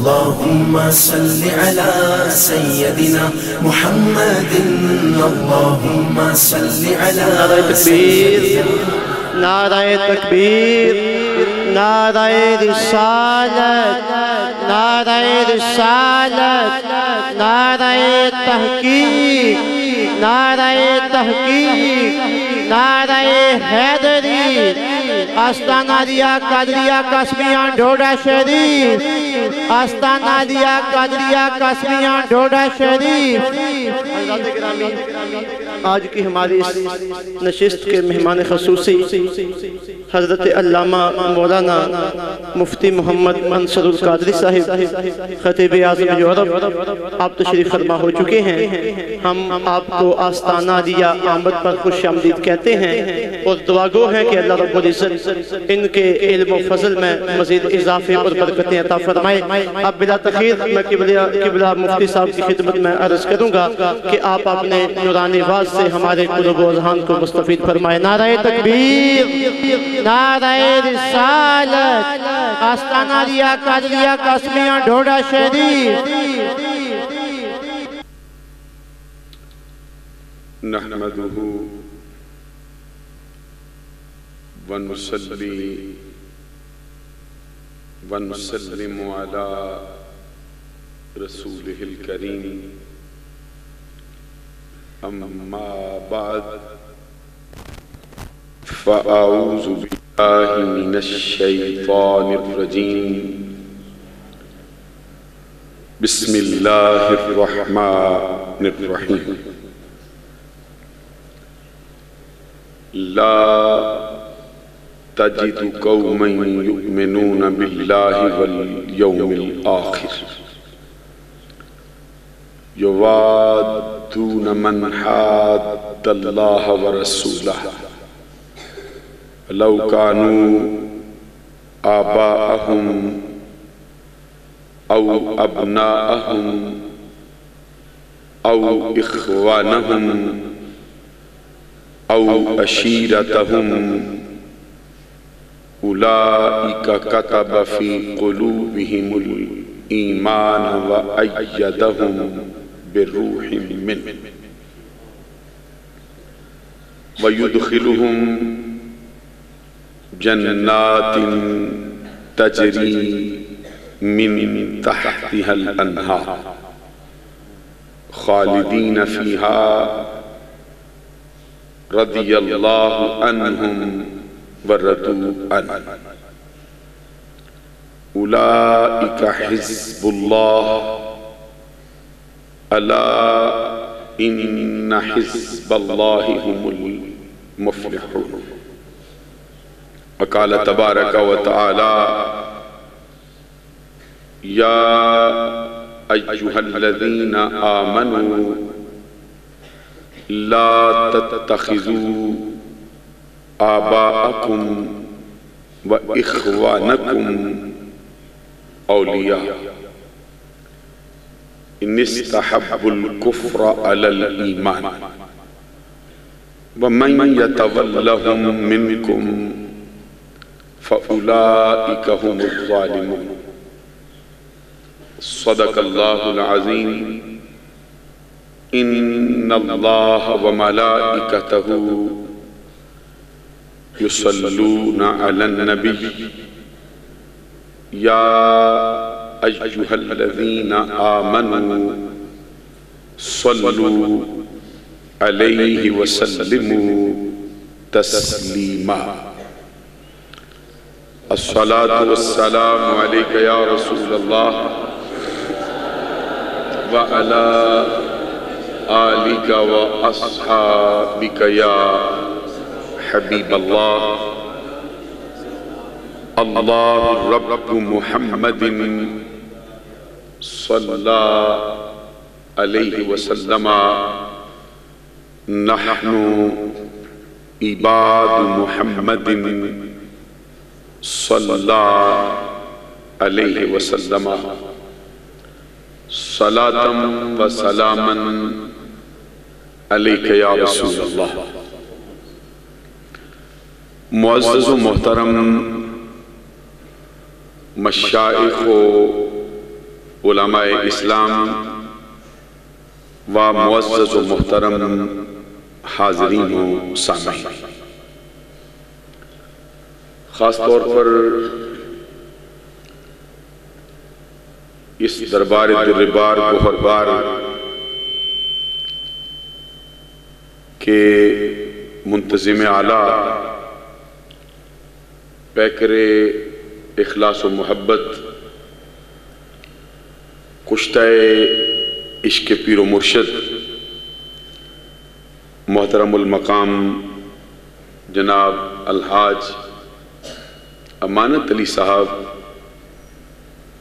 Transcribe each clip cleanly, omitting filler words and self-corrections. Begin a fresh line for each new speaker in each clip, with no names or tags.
اللهم صل على سيدنا محمد اللهم صل على
نعرہ تکبیر، نعرہ رسالت، نعرہ رسالت، نعرہ تحقیق، نعرہ تحقیق، نعرہ حیدری، آستانہ دیا قادریہ قاسمیہ ڈھوڈا شریف، آستانہ دیا قادریہ قاسمیہ ڈھوڈا شریف۔ حضرات گرامی، آج کی ہماری اس نشست کے مہمان خصوصی حضرت علامہ مولانا مفتی محمد منصور القادری صاحب خطیب اعظم یورپ، آپ تشریف فرما ہو چکے ہیں۔ ہم آپ کو آستانہ دیا آمد پر خوش آمدید کہتے ہیں اور دعا گو ہیں کہ اللہ رب العزت ان کے علم و فضل میں مزید اضافے اور برکتیں عطا فرمائے۔ اب بلا تخیر میں قبلہ مفتی صاحب کی خدمت میں عرض کروں گا کہ آپ اپنے نورانی آواز سے ہمارے قلوب و اذہان کو مستفید فرمائے۔ نعرہ تکبیر، نعرہ رسالت، آستانہ دیا قادریہ قاسمیہ ڈھوڈا شریف۔
نحمدہ ونصلی ونسلم علی رسولہ الکریم، اما بعد فاعوذ باللہ من الشیطان الرجیم، بسم اللہ الرحمن الرحیم۔ لا تجد قوما يؤمنون بالله واليوم الآخر يوادون من حاد الله ورسوله لو كانوا آباءهم أو أبناءهم أو إخوانهم أو عشيرتهم أولئك كتب في قلوبهم الإيمان وأيدهم بروح منه ويدخلهم جنات تجري من تحتها الأنهار خالدين فيها رضي الله عنهم ورضوا عنه أولئك حزب الله ألا إن حزب الله هم المفلحون وقال تبارك وتعالى يا أيها الذين آمنوا لا تتخذوا آباءكم وإخوانكم أولياء إن استحبوا الكفر على الإيمان ومن يتولهم منكم فأولئك هم الظالمون صدق الله العظيم إن الله وملائكته يصلون على النبي يا أيها الذين آمنوا صلوا عليه وسلموا تسليما الصلاة والسلام عليك يا رسول الله وعلى آلك وأصحابك يا حبيب الله الله رب محمد صلى عليه وسلم نحن عباد محمد صلى عليه وسلم صلاة وسلاما عليك يا رسول الله معزز و محترم مشائخ و علماء اسلام و معزز و محترم حاضرین و سامعین، خاص طور پر اس دربار دربار گوہربار کے منتظم اعلیٰ پیکر اخلاص و محبت، کشتہ عشق پیر و مرشد محترم المقام جناب الحاج امانت علی صاحب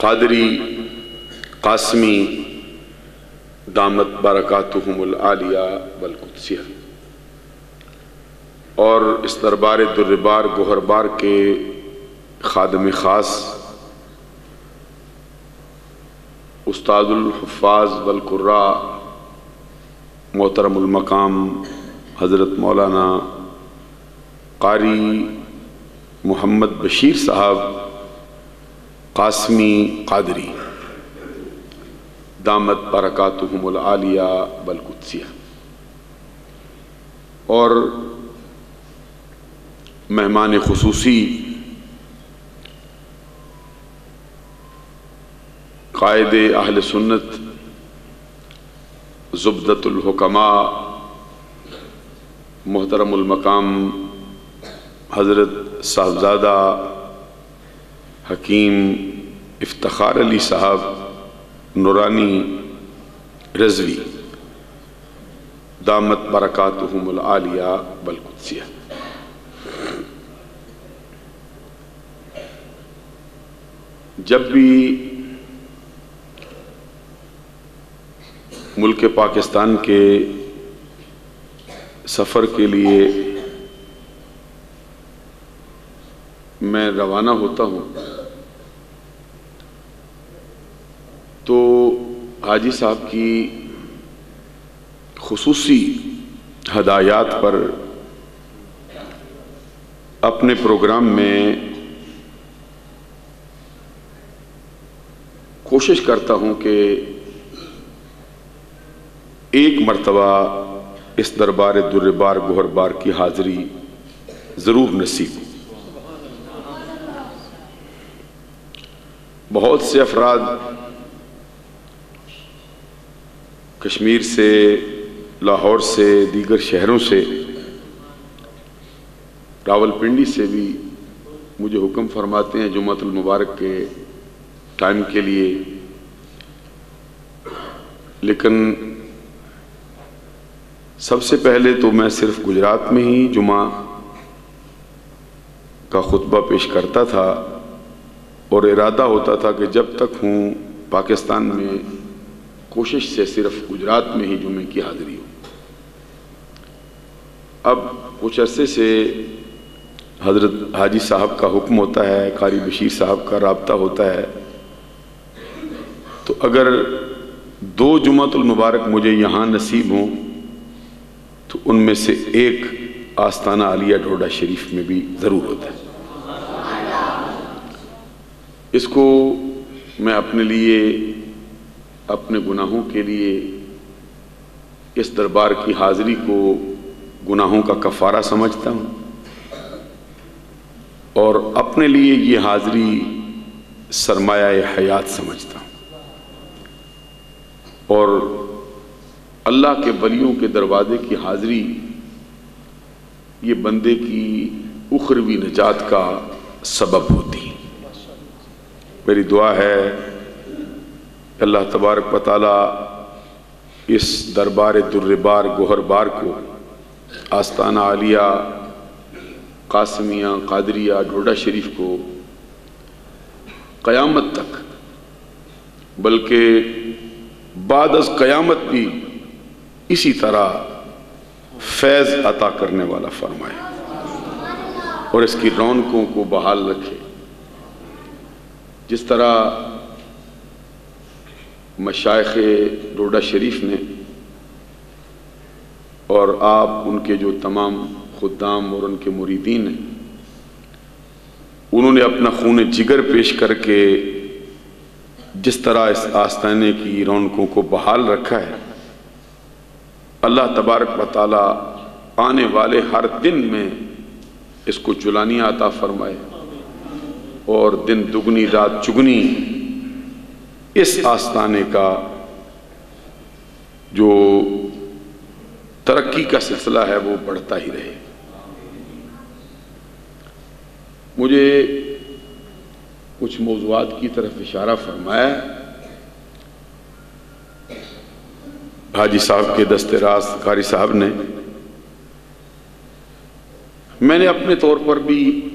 قادری قاسمی دامت برکاتہم العالیہ والقدسیہ، اور اس دربار دربار گوہربار کے خادم خاص استاد الحفاظ والقراء محترم المقام حضرت مولانا قاری محمد بشیر صاحب قاسمی قادری دامت برکاتہم العالیہ والقدسیہ، اور مہمان خصوصی قائد اہل سنت زبدۃ الحکماء محترم المقام حضرت صاحبزادہ حکیم افتخار علی صاحب نورانی رضوی دامت برکاتہم العالیہ والقدسیہ۔ جب بھی ملک پاکستان کے سفر کے لیے میں روانہ ہوتا ہوں تو حاجی صاحب کی خصوصی ہدایات پر اپنے پروگرام میں کوشش کرتا ہوں کہ ایک مرتبہ اس دربار دربار گوہربار کی حاضری ضرور نصیب ہو۔ بہت سے افراد کشمیر سے، لاہور سے، دیگر شہروں سے، راولپنڈی سے بھی مجھے حکم فرماتے ہیں جمعۃ المبارک کے ٹائم کے لیے، لیکن سب سے پہلے تو میں صرف گجرات میں ہی جمعہ کا خطبہ پیش کرتا تھا، اور ارادہ ہوتا تھا کہ جب تک ہوں پاکستان میں کوشش سے صرف گجرات میں ہی جمعے کی حاضری ہو۔ اب کچھ عرصے سے حضرت حاجی صاحب کا حکم ہوتا ہے، قاری بشیر صاحب کا رابطہ ہوتا ہے، تو اگر 2 جمعۃ المبارک مجھے یہاں نصیب ہوں تو ان میں سے ایک آستانہ عالیہ ڈھوڈا شریف میں بھی ضرور ہوتا ہے۔ اس کو میں اپنے لیے، اپنے گناہوں کے لیے اس دربار کی حاضری کو گناہوں کا کفارہ سمجھتا ہوں، اور اپنے لیے یہ حاضری سرمایہ حیات سمجھتا ہوں، اور اللہ کے ولیوں کے دروازے کی حاضری یہ بندے کی اخروی نجات کا سبب ہوتی ہے۔ میری دعا ہے کہ اللہ تبارک و تعالیٰ اس دربار دربار گوہربار کو، آستانہ عالیہ قاسمیہ قادریہ ڈھوڈا شریف کو قیامت تک، بلکہ بعد از قیامت بھی اسی طرح فیض عطا کرنے والا فرمائے، اور اس کی رونقوں کو بحال رکھے۔ جس طرح مشائخ ڈوڈا شریف نے اور آپ ان کے جو تمام خدام اور ان کے مریدین ہیں، انہوں نے اپنا خون جگر پیش کر کے جس طرح اس آستانے کی رونقوں کو بحال رکھا ہے، اللہ تبارک و تعالی آنے والے ہر دن میں اس کو جلانیاں عطا فرمائے اور دن دگنی رات چگنی اس آستانے کا جو ترقی کا سلسلہ ہے وہ بڑھتا ہی رہے۔ مجھے کچھ موضوعات کی طرف اشارہ فرمایا حاجی صاحب کے دست راست قاری صاحب نے۔ میں نے اپنے طور پر بھی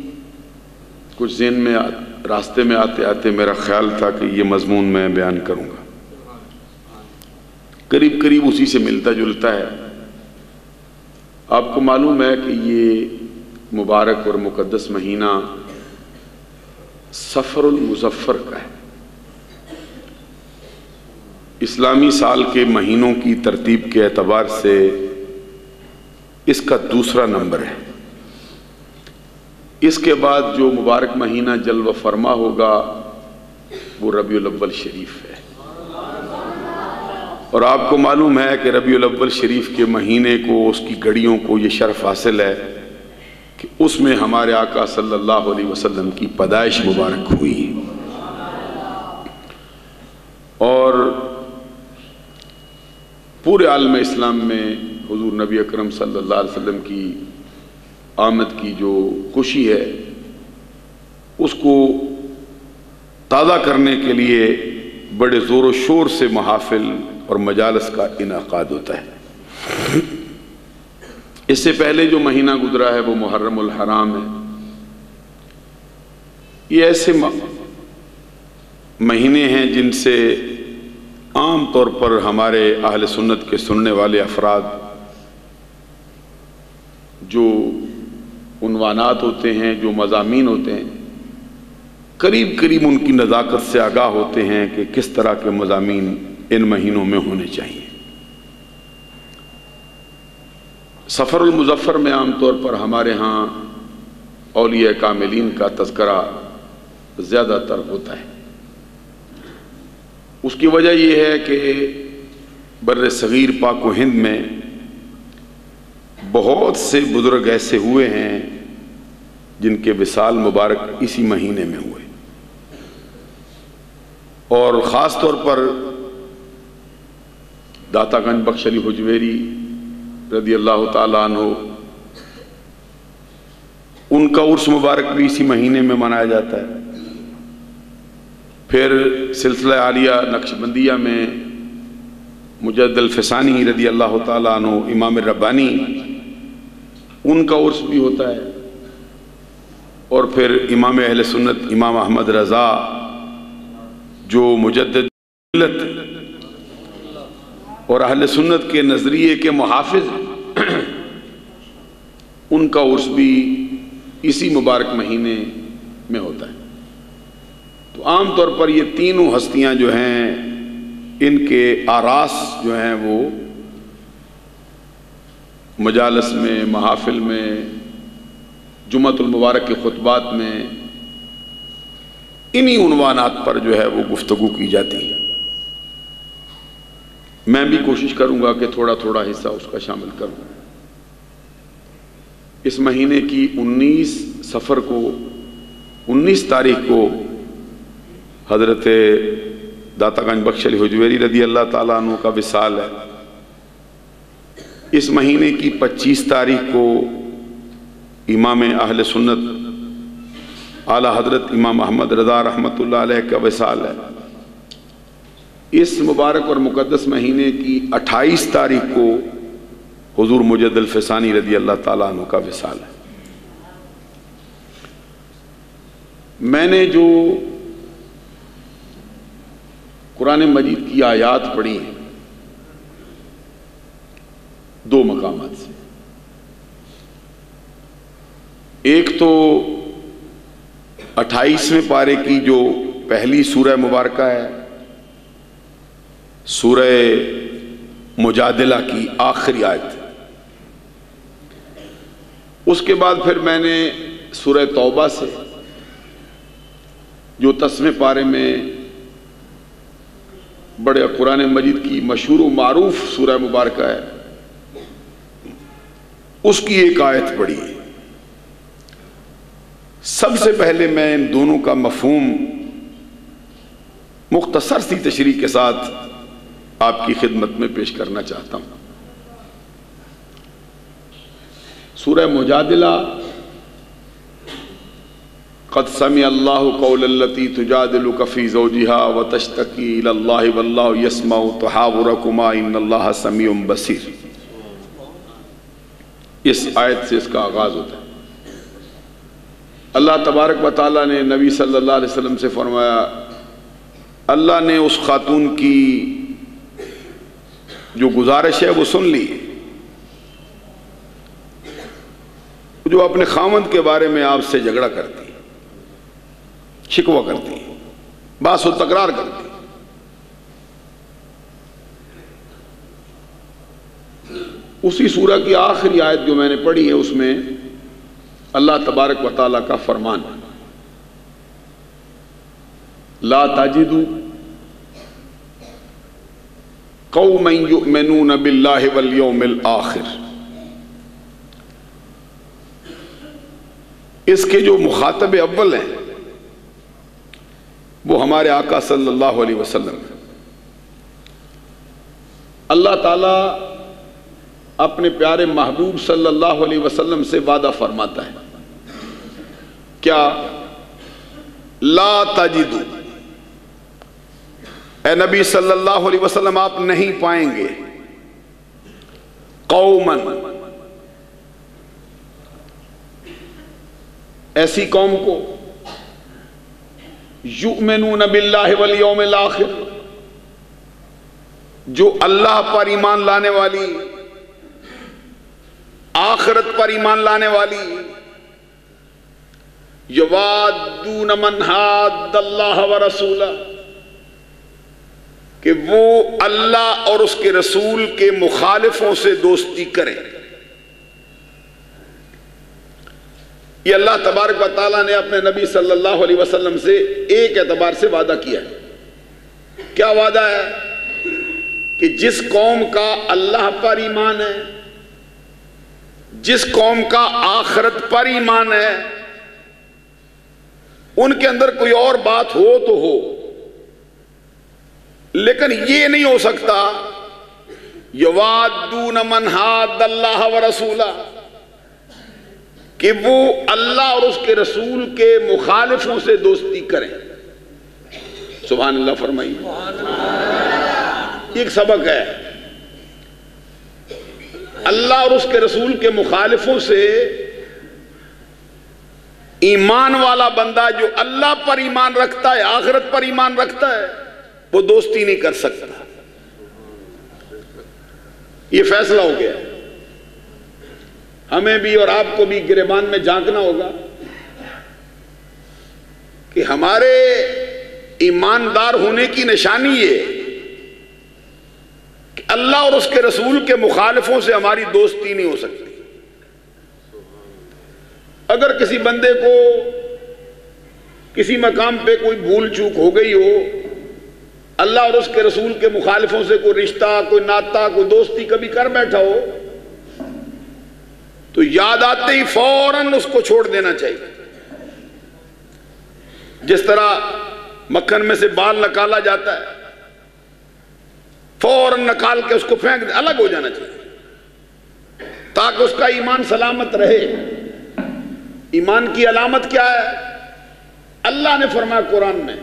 کچھ ذہن میں راستے میں آتے آتے میرا خیال تھا کہ یہ مضمون میں بیان کروں گا، قریب قریب اسی سے ملتا جلتا ہے۔ آپ کو معلوم ہے کہ یہ مبارک اور مقدس مہینہ سفر المظفر کا ہے، اسلامی سال کے مہینوں کی ترتیب کے اعتبار سے اس کا دوسرا نمبر ہے۔ اس کے بعد جو مبارک مہینہ جلوہ فرما ہوگا وہ ربیع الاول شریف ہے، اور آپ کو معلوم ہے کہ ربیع الاول شریف کے مہینے کو، اس کی گھڑیوں کو یہ شرف حاصل ہے کہ اس میں ہمارے آقا صلی اللہ علیہ وسلم کی پیدائش مبارک ہوئی، اور پورے عالم اسلام میں حضور نبی اکرم صلی اللہ علیہ وسلم کی آمد کی جو خوشی ہے اس کو تازہ کرنے کے لیے بڑے زور و شور سے محافل اور مجالس کا انعقاد ہوتا ہے۔ اس سے پہلے جو مہینہ گزرا ہے وہ محرم الحرام ہے۔ یہ ایسے مہینے ہیں جن سے عام طور پر ہمارے اہل سنت کے سننے والے افراد جو عنوانات ہوتے ہیں، جو مضامین ہوتے ہیں، قریب قریب ان کی نزاکت سے آگاہ ہوتے ہیں کہ کس طرح کے مضامین ان مہینوں میں ہونے چاہیے۔ سفر المظفر میں عام طور پر ہمارے ہاں اولیاء کاملین کا تذکرہ زیادہ تر ہوتا ہے۔ اس کی وجہ یہ ہے کہ بر صغیر پاک و ہند میں بہت سے بزرگ ایسے ہوئے ہیں جن کے وصال مبارک اسی مہینے میں ہوئے، اور خاص طور پر داتا گنج بخش علی حجویری رضی اللہ تعالیٰ عنہ، ان کا عرس مبارک بھی اسی مہینے میں منایا جاتا ہے۔ پھر سلسلہ عالیہ نقشبندیہ میں مجدد الفسانی رضی اللہ تعالیٰ عنہ، امام ربانی، ان کا عرس بھی ہوتا ہے، اور پھر امام اہل سنت امام احمد رضا جو مجدد ملت اور اہل سنت کے نظریے کے محافظ ہیں، ان کا عرس بھی اسی مبارک مہینے میں ہوتا ہے۔ تو عام طور پر یہ تینوں ہستیاں جو ہیں ان کے آراس جو ہیں وہ مجالس میں، محافل میں، جمعۃ المبارک کے خطبات میں انہی عنوانات پر جو ہے وہ گفتگو کی جاتی ہے۔ میں بھی کوشش کروں گا کہ تھوڑا تھوڑا حصہ اس کا شامل کروں۔ اس مہینے کی 19 تاریخ کو حضرت داتا گنج بخش علی حجویری رضی اللہ تعالیٰ عنہ کا وصال ہے۔ اس مہینے کی 25 تاریخ کو امام اہل سنت اعلیٰ حضرت امام احمد رضا رحمۃ اللہ علیہ کا وصال ہے۔ اس مبارک اور مقدس مہینے کی 28 تاریخ کو حضور مجدد الفسانی رضی اللہ تعالیٰ عنہ کا وصال ہے۔ میں نے جو قرآن مجید کی آیات پڑھی ہیں 2 مقامات سے، ایک تو 28ویں پارے کی جو پہلی سورہ مبارکہ ہے، سورہ مجادلہ کی آخری آیت، اس کے بعد پھر میں نے سورہ توبہ سے جو 10ویں پارے میں بڑے قرآن مجید کی مشہور و معروف سورہ مبارکہ ہے، اس کی ایک آیت پڑھی ہے۔ سب سے پہلے میں ان دونوں کا مفہوم مختصر سی تشریح کے ساتھ آپ کی خدمت میں پیش کرنا چاہتا ہوں۔ سورہ مجادلہ، قد سمع اللہ قول التی تجادلک فی زوجہا وتشتکی الی اللہ واللہ یسمع تحاورکما ان اللہ سمیع بصیر، اس آیت سے اس کا آغاز ہوتا ہے۔ اللہ تبارک و تعالیٰ نے نبی صلی اللہ علیہ وسلم سے فرمایا، اللہ نے اس خاتون کی جو گزارش ہے وہ سن لی، جو اپنے خاوند کے بارے میں آپ سے جھگڑا کرتی، شکوہ کرتی، باس و تکرار کرتی۔ اسی سورہ کی آخری آیت جو میں نے پڑھی ہے اس میں اللہ تبارک و تعالیٰ کا فرمان، لا تجدوا قوما یؤمنون باللہ والیوم الآخر، اس کے جو مخاطب اول ہیں وہ ہمارے آقا صلی اللہ علیہ وسلم۔ اللہ تعالیٰ اپنے پیارے محبوب صلی اللہ علیہ وسلم سے وعدہ فرماتا ہے، کیا؟ لا تجدو، اے نبی صلی اللہ علیہ وسلم آپ نہیں پائیں گے، قومن، ایسی قوم کو، یؤمنون باللہ والیوم الآخر، جو اللہ پر ایمان لانے والی، آخرت پر ایمان لانے والی، یوادون من حاد اللہ ورسولہ، کہ وہ اللہ اور اس کے رسول کے مخالفوں سے دوستی کریں۔ یہ اللہ تبارک و تعالیٰ نے اپنے نبی صلی اللہ علیہ وسلم سے ایک اعتبار سے وعدہ کیا ہے۔ کیا وعدہ ہے؟ کہ جس قوم کا اللہ پر ایمان ہے، جس قوم کا آخرت پر ایمان ہے، ان کے اندر کوئی اور بات ہو تو ہو، لیکن یہ نہیں ہو سکتا یوادون من حاد اللہ ورسولہ، کہ وہ اللہ اور اس کے رسول کے مخالفوں سے دوستی کریں۔ سبحان اللہ فرمائیے۔ ایک سبق ہے، اللہ اور اس کے رسول کے مخالفوں سے ایمان والا بندہ جو اللہ پر ایمان رکھتا ہے، آخرت پر ایمان رکھتا ہے، وہ دوستی نہیں کر سکتا۔ یہ فیصلہ ہو گیا، ہمیں بھی اور آپ کو بھی گریبان میں جھانکنا ہوگا کہ ہمارے ایماندار ہونے کی نشانی یہ کہ اللہ اور اس کے رسول کے مخالفوں سے ہماری دوستی نہیں ہو سکتی۔ اگر کسی بندے کو کسی مقام پہ کوئی بھول چوک ہو گئی ہو، اللہ اور اس کے رسول کے مخالفوں سے کوئی رشتہ، کوئی ناتا، کوئی دوستی کبھی کر بیٹھا ہو، تو یاد آتے ہی فوراً اس کو چھوڑ دینا چاہیے۔ جس طرح مکھن میں سے بال نکالا جاتا ہے، فوراً نکال کے اس کو پھینک دے، الگ ہو جانا چاہیے تاکہ اس کا ایمان سلامت رہے۔ ایمان کی علامت کیا ہے؟ اللہ نے فرمایا قرآن میں،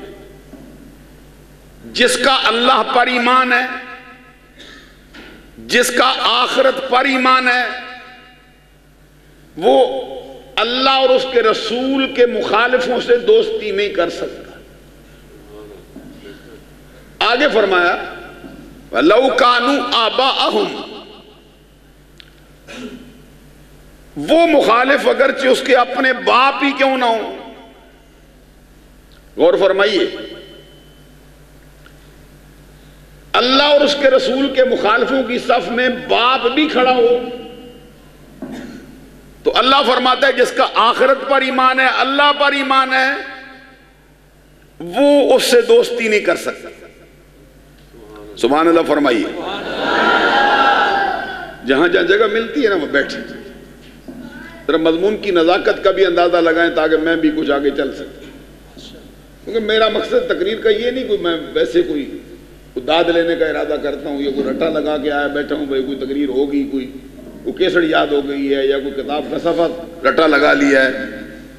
جس کا اللہ پر ایمان ہے، جس کا آخرت پر ایمان ہے، وہ اللہ اور اس کے رسول کے مخالفوں سے دوستی نہیں کر سکتا۔ آگے فرمایا وَلَوْ كَانُوا آبَاءَهُمْ، وہ مخالف اگرچہ اس کے اپنے باپ ہی کیوں نہ ہوں۔ غور فرمائیے، اللہ اور اس کے رسول کے مخالفوں کی صف میں باپ بھی کھڑا ہو تو اللہ فرماتا ہے جس کا آخرت پر ایمان ہے، اللہ پر ایمان ہے، وہ اس سے دوستی نہیں کر سکتا۔ سبحان اللہ فرمائیے. جہاں جہاں جگہ ملتی ہے نا وہ بیٹھے، ذرا مضمون کی نزاکت کا بھی اندازہ لگائیں تاکہ میں بھی کچھ آگے چل سکوں. کیونکہ میرا مقصد تقریر کا یہ نہیں کوئی میں ویسے کوئی داد لینے کا ارادہ کرتا ہوں یا کوئی رٹا لگا کے آیا بیٹھا ہوں بھائی کوئی تقریر ہوگی، کوئی کیسڑ یاد ہو گئی ہے یا کوئی کتاب کا صفحہ رٹا لگا لیا ہے،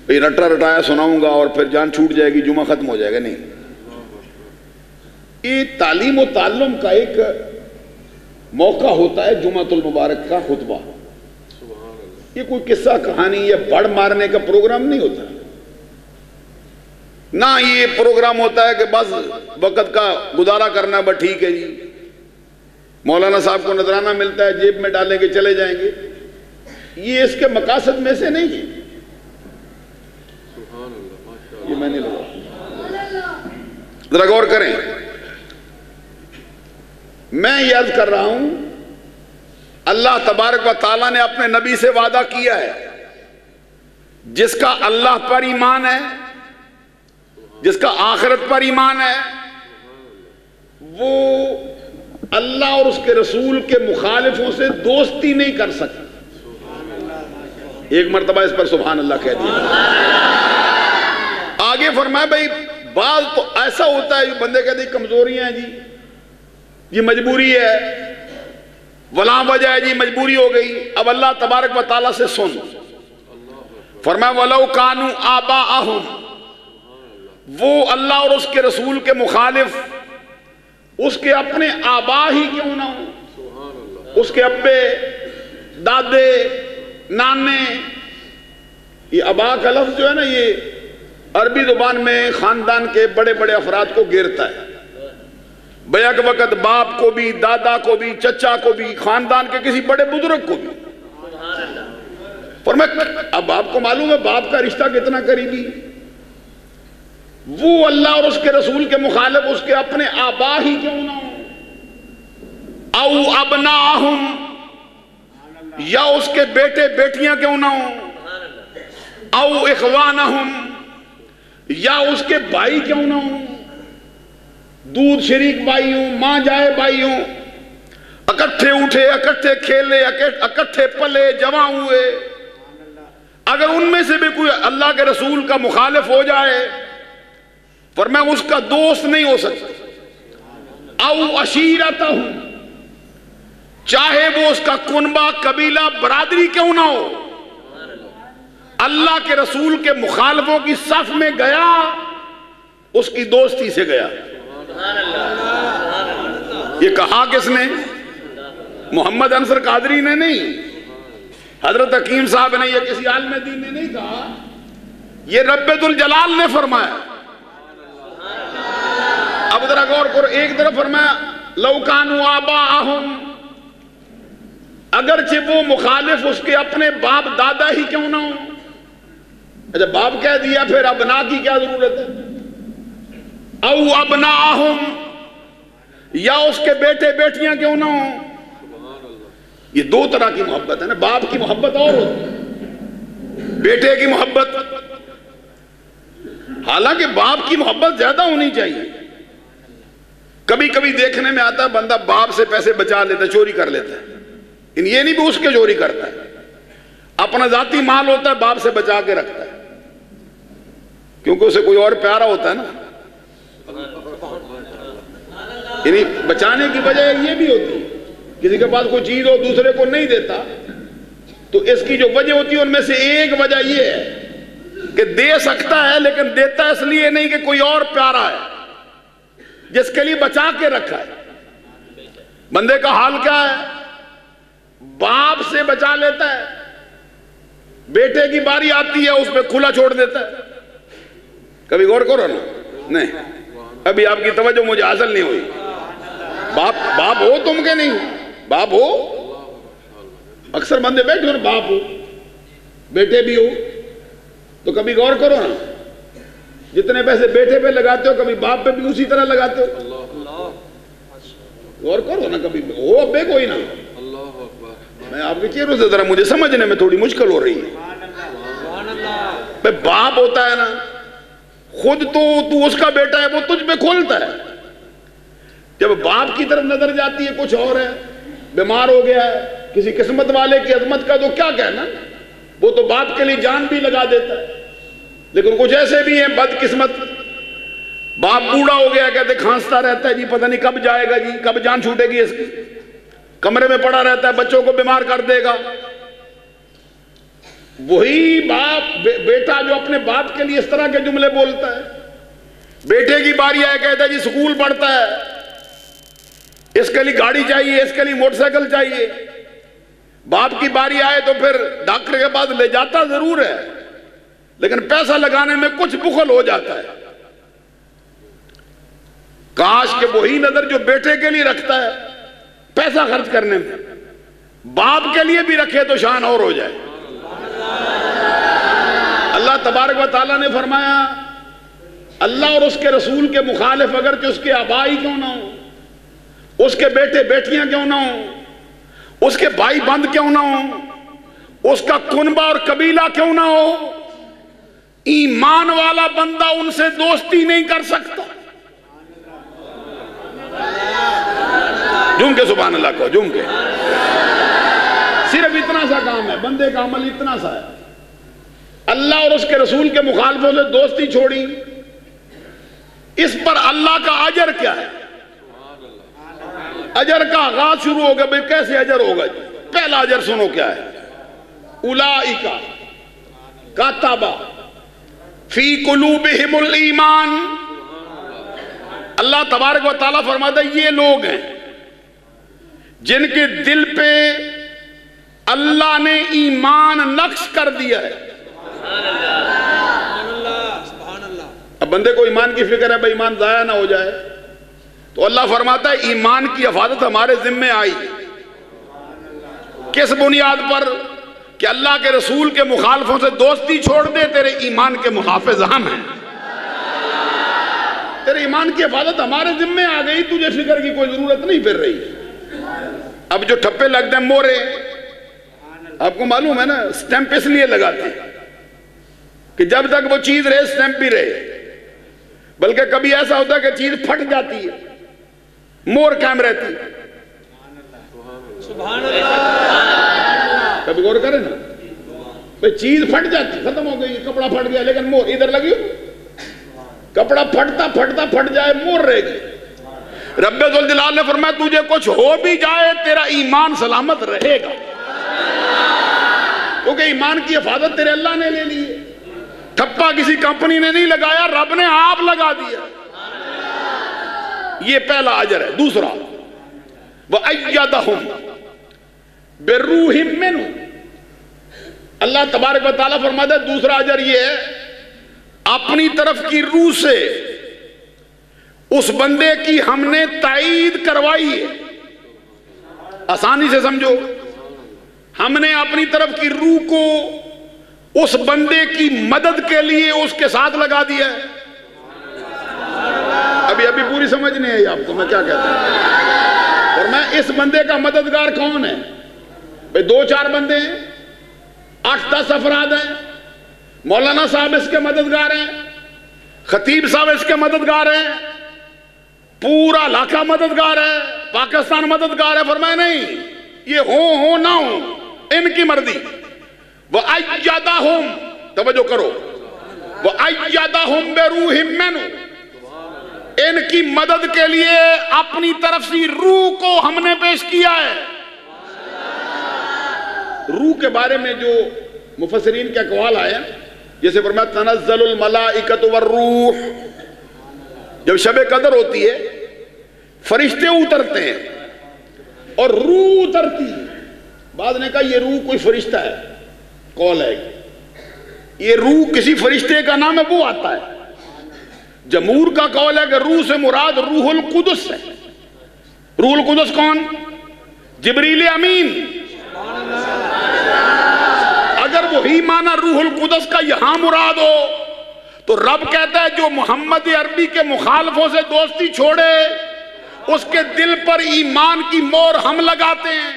بھائی رٹا رٹایا سناؤں گا اور پھر جان چھوٹ جائے گی، جمعہ ختم ہو جائے گا. نہیں، یہ تعلیم و تعلم کا ایک موقع ہوتا ہے جمعۃ المبارک کا خطبہ. یہ کوئی قصہ کہانی یا بڑھ مارنے کا پروگرام نہیں ہوتا، نہ یہ پروگرام ہوتا ہے کہ بس وقت کا گزارا کرنا بس ٹھیک ہے جی، مولانا صاحب کو نذرانہ ملتا ہے جیب میں ڈالیں گے چلے جائیں گے. یہ اس کے مقاصد میں سے نہیں ہے. یہ میں نہیں لگا، ذرا غور کریں. میں یہ عرض کر رہا ہوں اللہ تبارک و تعالیٰ نے اپنے نبی سے وعدہ کیا ہے جس کا اللہ پر ایمان ہے، جس کا آخرت پر ایمان ہے، وہ اللہ اور اس کے رسول کے مخالفوں سے دوستی نہیں کر سکتا. ایک مرتبہ اس پر سبحان اللہ کہہ دیا. آگے فرمایا بھائی بعض تو ایسا ہوتا ہے بندے کہتے ہیں کمزوریاں ہیں جی، یہ مجبوری ہے، ولا وجہ ہے جی، مجبوری ہو گئی. اب اللہ تبارک و تعالیٰ سے سن، فرمایا وَلَوْ كَانُوا آبَاءَهُمْ، وہ اللہ اور اس کے رسول کے مخالف اس کے اپنے آبا ہی کیوں نہ ہوں، اس کے ابے دادے نانے. یہ آبا کا لفظ جو ہے نا یہ عربی زبان میں خاندان کے بڑے بڑے افراد کو گھیرتا ہے. بیک وقت باپ کو بھی، دادا کو بھی، چچا کو بھی، خاندان کے کسی بڑے بزرگ کو بھی. اب آپ کو معلوم ہے باپ کا رشتہ کتنا قریبی. وہ اللہ اور اس کے رسول کے مخالف اس کے اپنے آبا ہی کیوں نہ ہوں، او ابناہم، یا اس کے بیٹے بیٹیاں کیوں نہ ہوں، او اخوانہم، یا اس کے بھائی کیوں نہ ہوں، دودھ شریک بھائی ہوں، ماں جائے بھائی ہوں، اکٹھے اٹھے، اکٹھے کھیلے، اکٹھے پلے، جمع ہوئے. اگر ان میں سے بھی کوئی اللہ کے رسول کا مخالف ہو جائے فرمایا اس کا دوست نہیں ہو سکتا. او عشیرتہم، چاہے وہ اس کا کنبہ قبیلہ برادری کیوں نہ ہو، اللہ کے رسول کے مخالفوں کی صف میں گیا، اس کی دوستی سے گیا. یہ کہا کس نے؟ محمد انصر قادری نے نہیں، حضرت حکیم صاحب نے، یا کسی عالم دین نے نہیں کہا، یہ رب ذوالجلال نے فرمایا. اب ذرا غور کرو، ایک طرف فرمایا لو کانوا آباءہم، اگرچہ وہ مخالف اس کے اپنے باپ دادا ہی کیوں نہ ہوں. اچھا باپ کہہ دیا پھر ابنا کی کیا ضرورت ہے. او ابناہم، یا اس کے بیٹے بیٹیاں کیوں نہ ہوں. یہ دو طرح کی محبت ہے نا، باپ کی محبت اور ہوتی ہے، بیٹے کی محبت. حالانکہ باپ کی محبت زیادہ ہونی چاہیے. کبھی کبھی دیکھنے میں آتا ہے بندہ باپ سے پیسے بچا لیتا ہے، چوری کر لیتا ہے. یہ نہیں بھی اس کے چوری کرتا ہے، اپنا ذاتی مال ہوتا ہے باپ سے بچا کے رکھتا ہے، کیونکہ اسے کوئی اور پیارا ہوتا ہے نا. یعنی بچانے کی وجہ یہ بھی ہوتی ہے کسی کے پاس کوئی چیز ہو دوسرے کو نہیں دیتا، تو اس کی جو وجہ ہوتی ہے ان میں سے ایک وجہ یہ ہے کہ دے سکتا ہے لیکن دیتا اس لیے نہیں کہ کوئی اور پیارا ہے جس کے لیے بچا کے رکھا ہے. بندے کا حال کیا ہے، باپ سے بچا لیتا ہے، بیٹے کی باری آتی ہے اس پہ کھلا چھوڑ دیتا ہے. کبھی غور کرو نا. نہیں ابھی آپ کی توجہ مجھے حاصل نہیں ہوئی. باپ ہو تم کے نہیں، باپ ہو، اکثر بندے بیٹھے اور باپ ہو، بیٹے بھی ہو، تو کبھی غور کرو نا، جتنے پیسے بیٹے پہ لگاتے ہو کبھی باپ پہ بھی اسی طرح لگاتے ہو. غور کرو نا، کبھی ہو ابے کوئی نہ. میں آپ کے چہروں سے ذرا مجھے سمجھنے میں تھوڑی مشکل ہو رہی ہے. باپ ہوتا ہے نا، خود تو اس کا بیٹا ہے، وہ تجھ پہ کھولتا ہے. جب باپ کی طرف نظر جاتی ہے کچھ اور ہے، بیمار ہو گیا ہے کسی قسمت والے کی عظمت کا تو کیا کہنا، وہ تو باپ کے لیے جان بھی لگا دیتا ہے. لیکن کچھ ایسے بھی ہیں بد قسمت، باپ بوڑھا ہو گیا کہتے کھانستا رہتا ہے جی پتہ نہیں کب جائے گا جی، کب جان چھوٹے گی اس کی، کمرے میں پڑا رہتا ہے بچوں کو بیمار کر دے گا. وہی باپ بیٹا جو اپنے باپ کے لیے اس طرح کے جملے بولتا ہے، بیٹے کی باری آئے کہتا ہے جی سکول پڑھتا ہے، اس کے لیے گاڑی چاہیے، اس کے لیے موٹر سائیکل چاہیے. باپ کی باری آئے تو پھر ڈاکٹر کے پاس لے جاتا ضرور ہے، لیکن پیسہ لگانے میں کچھ بخل ہو جاتا ہے. کاش کہ وہی نظر جو بیٹے کے لیے رکھتا ہے پیسہ خرچ کرنے میں، باپ کے لیے بھی رکھے تو شان اور ہو جائے. اللہ تبارک و تعالیٰ نے فرمایا اللہ اور اس کے رسول کے مخالف اگرچہ اس کے آبائی کیوں نہ ہوں، اس کے بیٹے بیٹیاں کیوں نہ ہوں، اس کے بھائی بند کیوں نہ ہوں، اس کا کنبہ اور قبیلہ کیوں نہ ہو، ایمان والا بندہ ان سے دوستی نہیں کر سکتا. جھوم کے سبحان اللہ کو، جھوم کے. صرف اتنا سا کام ہے، بندے کا عمل اتنا سا ہے. اللہ اور اس کے رسول کے مخالفوں سے دوستی چھوڑی، اس پر اللہ کا اجر کیا ہے؟ اجر کا آغاز شروع ہوگا. بھئی کیسے اجر ہوگا جی؟ پہلا اجر سنو کیا ہے، اولئک کتب فی قلوبہم الایمان. اللہ تبارک و تعالیٰ فرماتا ہے یہ لوگ ہیں جن کے دل پہ اللہ نے ایمان نقش کر دیا ہے. اب بندے کو ایمان کی فکر ہے بھئی ایمان ضائع نہ ہو جائے، تو اللہ فرماتا ہے ایمان کی حفاظت ہمارے ذمہ آئی. کس بنیاد پر؟ کہ اللہ کے رسول کے مخالفوں سے دوستی چھوڑ دے، تیرے ایمان کے محافظ ہم ہیں، تیرے ایمان کی حفاظت ہمارے ذمہ آ گئی، تجھے فکر کی کوئی ضرورت نہیں پھر رہی. اب جو ٹھپے لگتے ہیں مورے، آپ کو معلوم ہے نا سٹیمپ اس لیے لگاتے ہیں کہ جب تک وہ چیز رہے سٹیمپ بھی رہے. بلکہ کبھی ایسا ہوتا ہے کہ چیز پھٹ جاتی ہے، مور قائم رہتی ہے. سبحان اللہ. کبھی غور کریں نا، بھئی چیز پھٹ جاتی، ختم ہو گئی، کپڑا پھٹ گیا لیکن مور ادھر لگی ہو. کپڑا پھٹتا پھٹتا پھٹ جائے، مور رہے گی. رب ذوالجلال نے فرمایا تجھے کچھ ہو بھی جائے تیرا ایمان سلامت رہے گا، کیونکہ ایمان کی حفاظت تیرے اللہ نے لے لی ہے. ٹھپا کسی کمپنی نے نہیں لگایا، رب نے آپ لگا دیا. یہ پہلا اجر ہے. دوسرا وَأَيَّدَهُمْ بِرُوحٍ مِّنْهُ. اللہ تبارک و تعالیٰ فرماتا ہے دوسرا اجر یہ ہے اپنی طرف کی روح سے اس بندے کی ہم نے تائید کروائی ہے. آسانی سے سمجھو، ہم نے اپنی طرف کی روح کو اس بندے کی مدد کے لیے اس کے ساتھ لگا دیا ہے. ابھی پوری سمجھ نہیں آئی آپ کو میں کیا کہتا ہوں. اور میں اس بندے کا مددگار کون ہے؟ بھئی 2-4 بندے ہیں، 8-10 افراد ہیں. مولانا صاحب اس کے مددگار ہیں، خطیب صاحب اس کے مددگار ہیں، پورا علاقہ مددگار ہے، پاکستان مددگار ہے. فرمایا نہیں، یہ ہو نہ ہو ان کی مرضی. وَأَيَّدَهُمْ، توجہ کرو، وَأَيَّدَهُمْ بِرُوحٍ مِّنْهُ. ان کی مدد کے لیے اپنی طرف سے روح کو ہم نے پیش کیا ہے. روح کے بارے میں جو مفسرین کے اقوال آئے ہیں، جیسے فرمایا تنزل الملائکۃ والروح. جب شب قدر ہوتی ہے فرشتے اترتے ہیں اور روح اترتی ہے. بعض نے کہا یہ روح کوئی فرشتہ ہے، قول ہے یہ روح کسی فرشتے کا نام ہے وہ آتا ہے. جمہور کا قول ہے کہ روح سے مراد روح القدس ہے. روح القدس کون؟ جبریل امین. اگر وہی معنی روح القدس کا یہاں مراد ہو تو رب کہتا ہے جو محمد عربی کے مخالفوں سے دوستی چھوڑے اس کے دل پر ایمان کی مور ہم لگاتے ہیں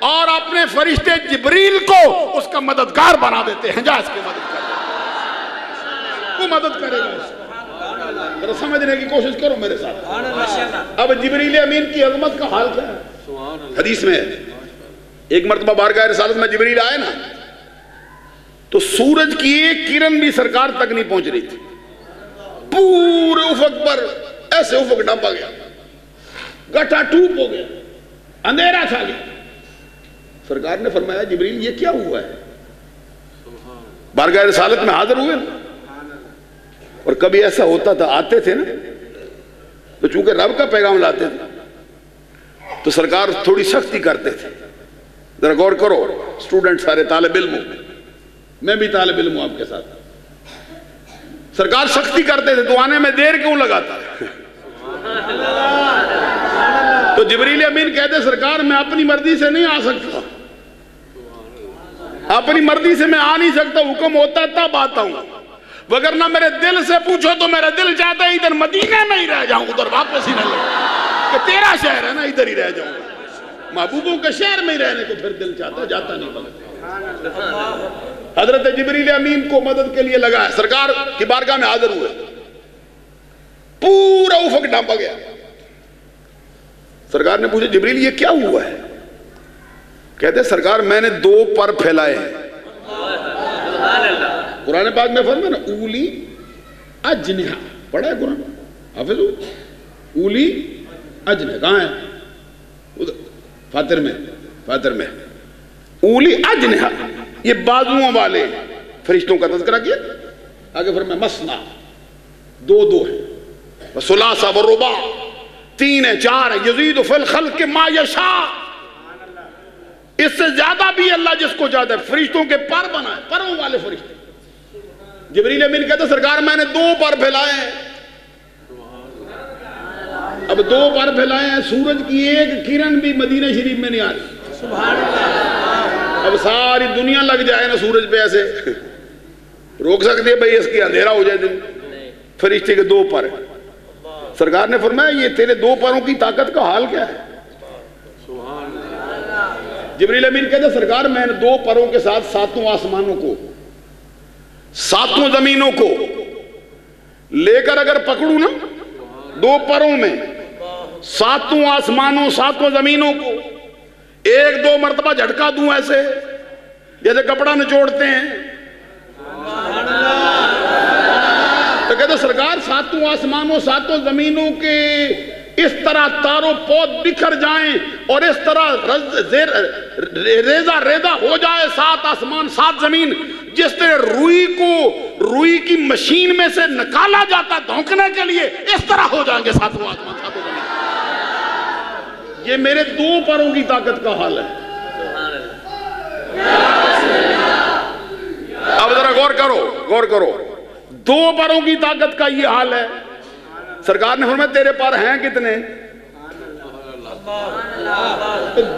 اور اپنے فرشتے جبریل کو اس کا مددگار بنا دیتے ہیں. جا اس کی مدد کرے، وہ مدد کرے گا. ذرا سمجھنے کی کوشش کرو میرے ساتھ. اب جبریل امین کی عظمت کا حال کیا ہے؟ حدیث میں ایک مرتبہ بارگاہ رسالت میں جبریل آئے نا تو سورج کی ایک کرن بھی سرکار تک نہیں پہنچ رہی تھی. پورے افق پر ایسے افق ڈھانپا گیا, گٹھا ٹوپ ہو گیا, اندھیرا چھا گیا. سرکار نے فرمایا جبریل یہ کیا ہوا ہے؟ بارگاہ رسالت میں حاضر ہوئے نا, اور کبھی ایسا ہوتا تھا آتے تھے نا تو چونکہ رب کا پیغام لاتے تھے تو سرکار تھوڑی سختی کرتے تھے. ذرا غور کرو اسٹوڈنٹ سارے طالب علم ہوں, میں بھی طالب علم ہوں آپ کے ساتھ. سرکار سختی کرتے تھے تو آنے میں دیر کیوں لگاتا ہے؟ تو جبریل امین کہتے سرکار میں اپنی مرضی سے نہیں آ سکتا, اپنی مرضی سے میں آ نہیں سکتا, حکم ہوتا تب آتا ہوں, وگرنہ میرے دل سے پوچھو تو میرا دل چاہتا ہے ادھر مدینہ میں ہی رہ جاؤں, ادھر واپس ہی نہ لوں کہ تیرا شہر ہے نا ادھر ہی رہ جاؤں. محبوبوں کے شہر میں ہی رہنے کو پھر دل چاہتا ہے, جاتا نہیں بغیر. حضرت جبریل امین کو مدد کے لیے لگا ہے, سرکار کی بارگاہ میں حاضر ہوئے, پورا افق ڈھانپا گیا. سرکار نے پوچھا جبریل یہ کیا ہوا ہے؟ کہتے سرکار میں نے 2 پر پھیلائے ہیں. قرآن پاک میں فرمایا نا اولی اجنحہ, پڑھا ہے قرآن حافظ ہو؟ اولی اجنحہ کہاں ہے؟ فاتر میں اولی اجنحہ, یہ بازوؤں والے فرشتوں کا تذکرہ کیا. آگے فرمایا مسنا, 2 ہیں, وثلاث ورباع, 3 ہیں, 4 ہیں, یزید فی الخلق ما یشاء, اس سے زیادہ بھی اللہ جس کو چاہتا ہے. فرشتوں کے پر بنائے, پروں والے فرشتے. جبریل امین کہتا سرکار میں نے 2 پر پھیلائے ہیں. اب 2 پر پھیلائے ہیں, سورج کی ایک کرن بھی مدینہ شریف میں نہیں آ رہی. سبحان اللہ. اب ساری دنیا لگ جائے نا سورج پہ, ایسے روک سکتے ہیں بھئی اس کی اندھیرا ہو جائے دن. فرشتے کے 2 پر ہیں. سرکار نے فرمایا یہ تیرے 2 پروں کی طاقت کا حال کیا ہے؟ جبریل امین کہتے سرکار میں نے 2 پروں کے ساتھ 7 آسمانوں کو 7 زمینوں کو لے کر اگر پکڑوں نا 2 پروں میں 7 آسمانوں 7 زمینوں کو 1-2 مرتبہ جھٹکا دوں ایسے جیسے کپڑا نچوڑتے ہیں. تو کہتے سرکار 7 آسمانوں 7 زمینوں کے اس طرح تاروں پود بکھر جائیں اور اس طرح ریزہ ریزہ ہو جائے 7 آسمان 7 زمین, جس طرح روئی کی مشین میں سے نکالا جاتا دھونکنے کے لیے, اس طرح ہو جائیں گے 7 آسمان 7 زمین. یہ میرے 2 پروں کی طاقت کا حال ہے. اب ذرا غور کرو 2 پروں کی طاقت کا یہ حال ہے. سرکار نے فرمایا تیرے پر ہیں کتنے؟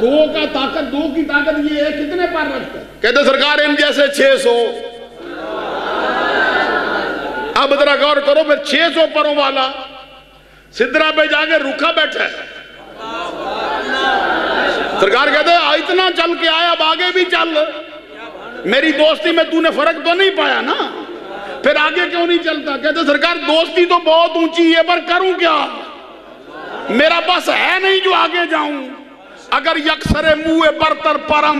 2 کی طاقت یہ ہے, کتنے پر رکھتا ہے؟ کہتے سرکار ان جیسے 600. اب ذرا غور کرو, پھر 600 پروں والا سدرا پہ جا کے رکھا بیٹھا ہے. سرکار کہتے ہیں اتنا چل کے آیا, اب آگے بھی چل. میری دوستی میں تو نے فرق تو نہیں پایا نا, پھر آگے کیوں نہیں چلتا؟ کہتے سرکار دوستی تو بہت اونچی ہے, پر کروں کیا؟ میرا بس ہے نہیں جو آگے جاؤں. اگر یکسر منہ برتر پرم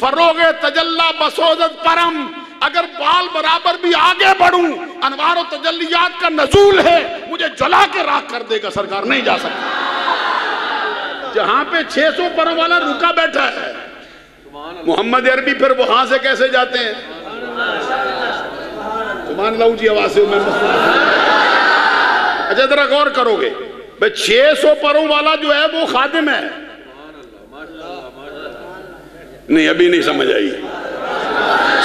فروغ تجلا بسوزت پرم, اگر بال برابر بھی آگے بڑھوں انوار و تجلیات کا نزول ہے, مجھے جلا کے راکھ کر دے گا. سرکار نہیں جا سکتا. جہاں پہ 600 پروں والا رکا بیٹھا ہے, محمد عربی پھر وہاں سے کیسے جاتے ہیں؟ سبحان اللہ جی, آواز سے میں اچھا ذرا غور کرو گے, 600 پروں والا جو ہے وہ خادم ہے. نہیں ابھی نہیں سمجھ آئی.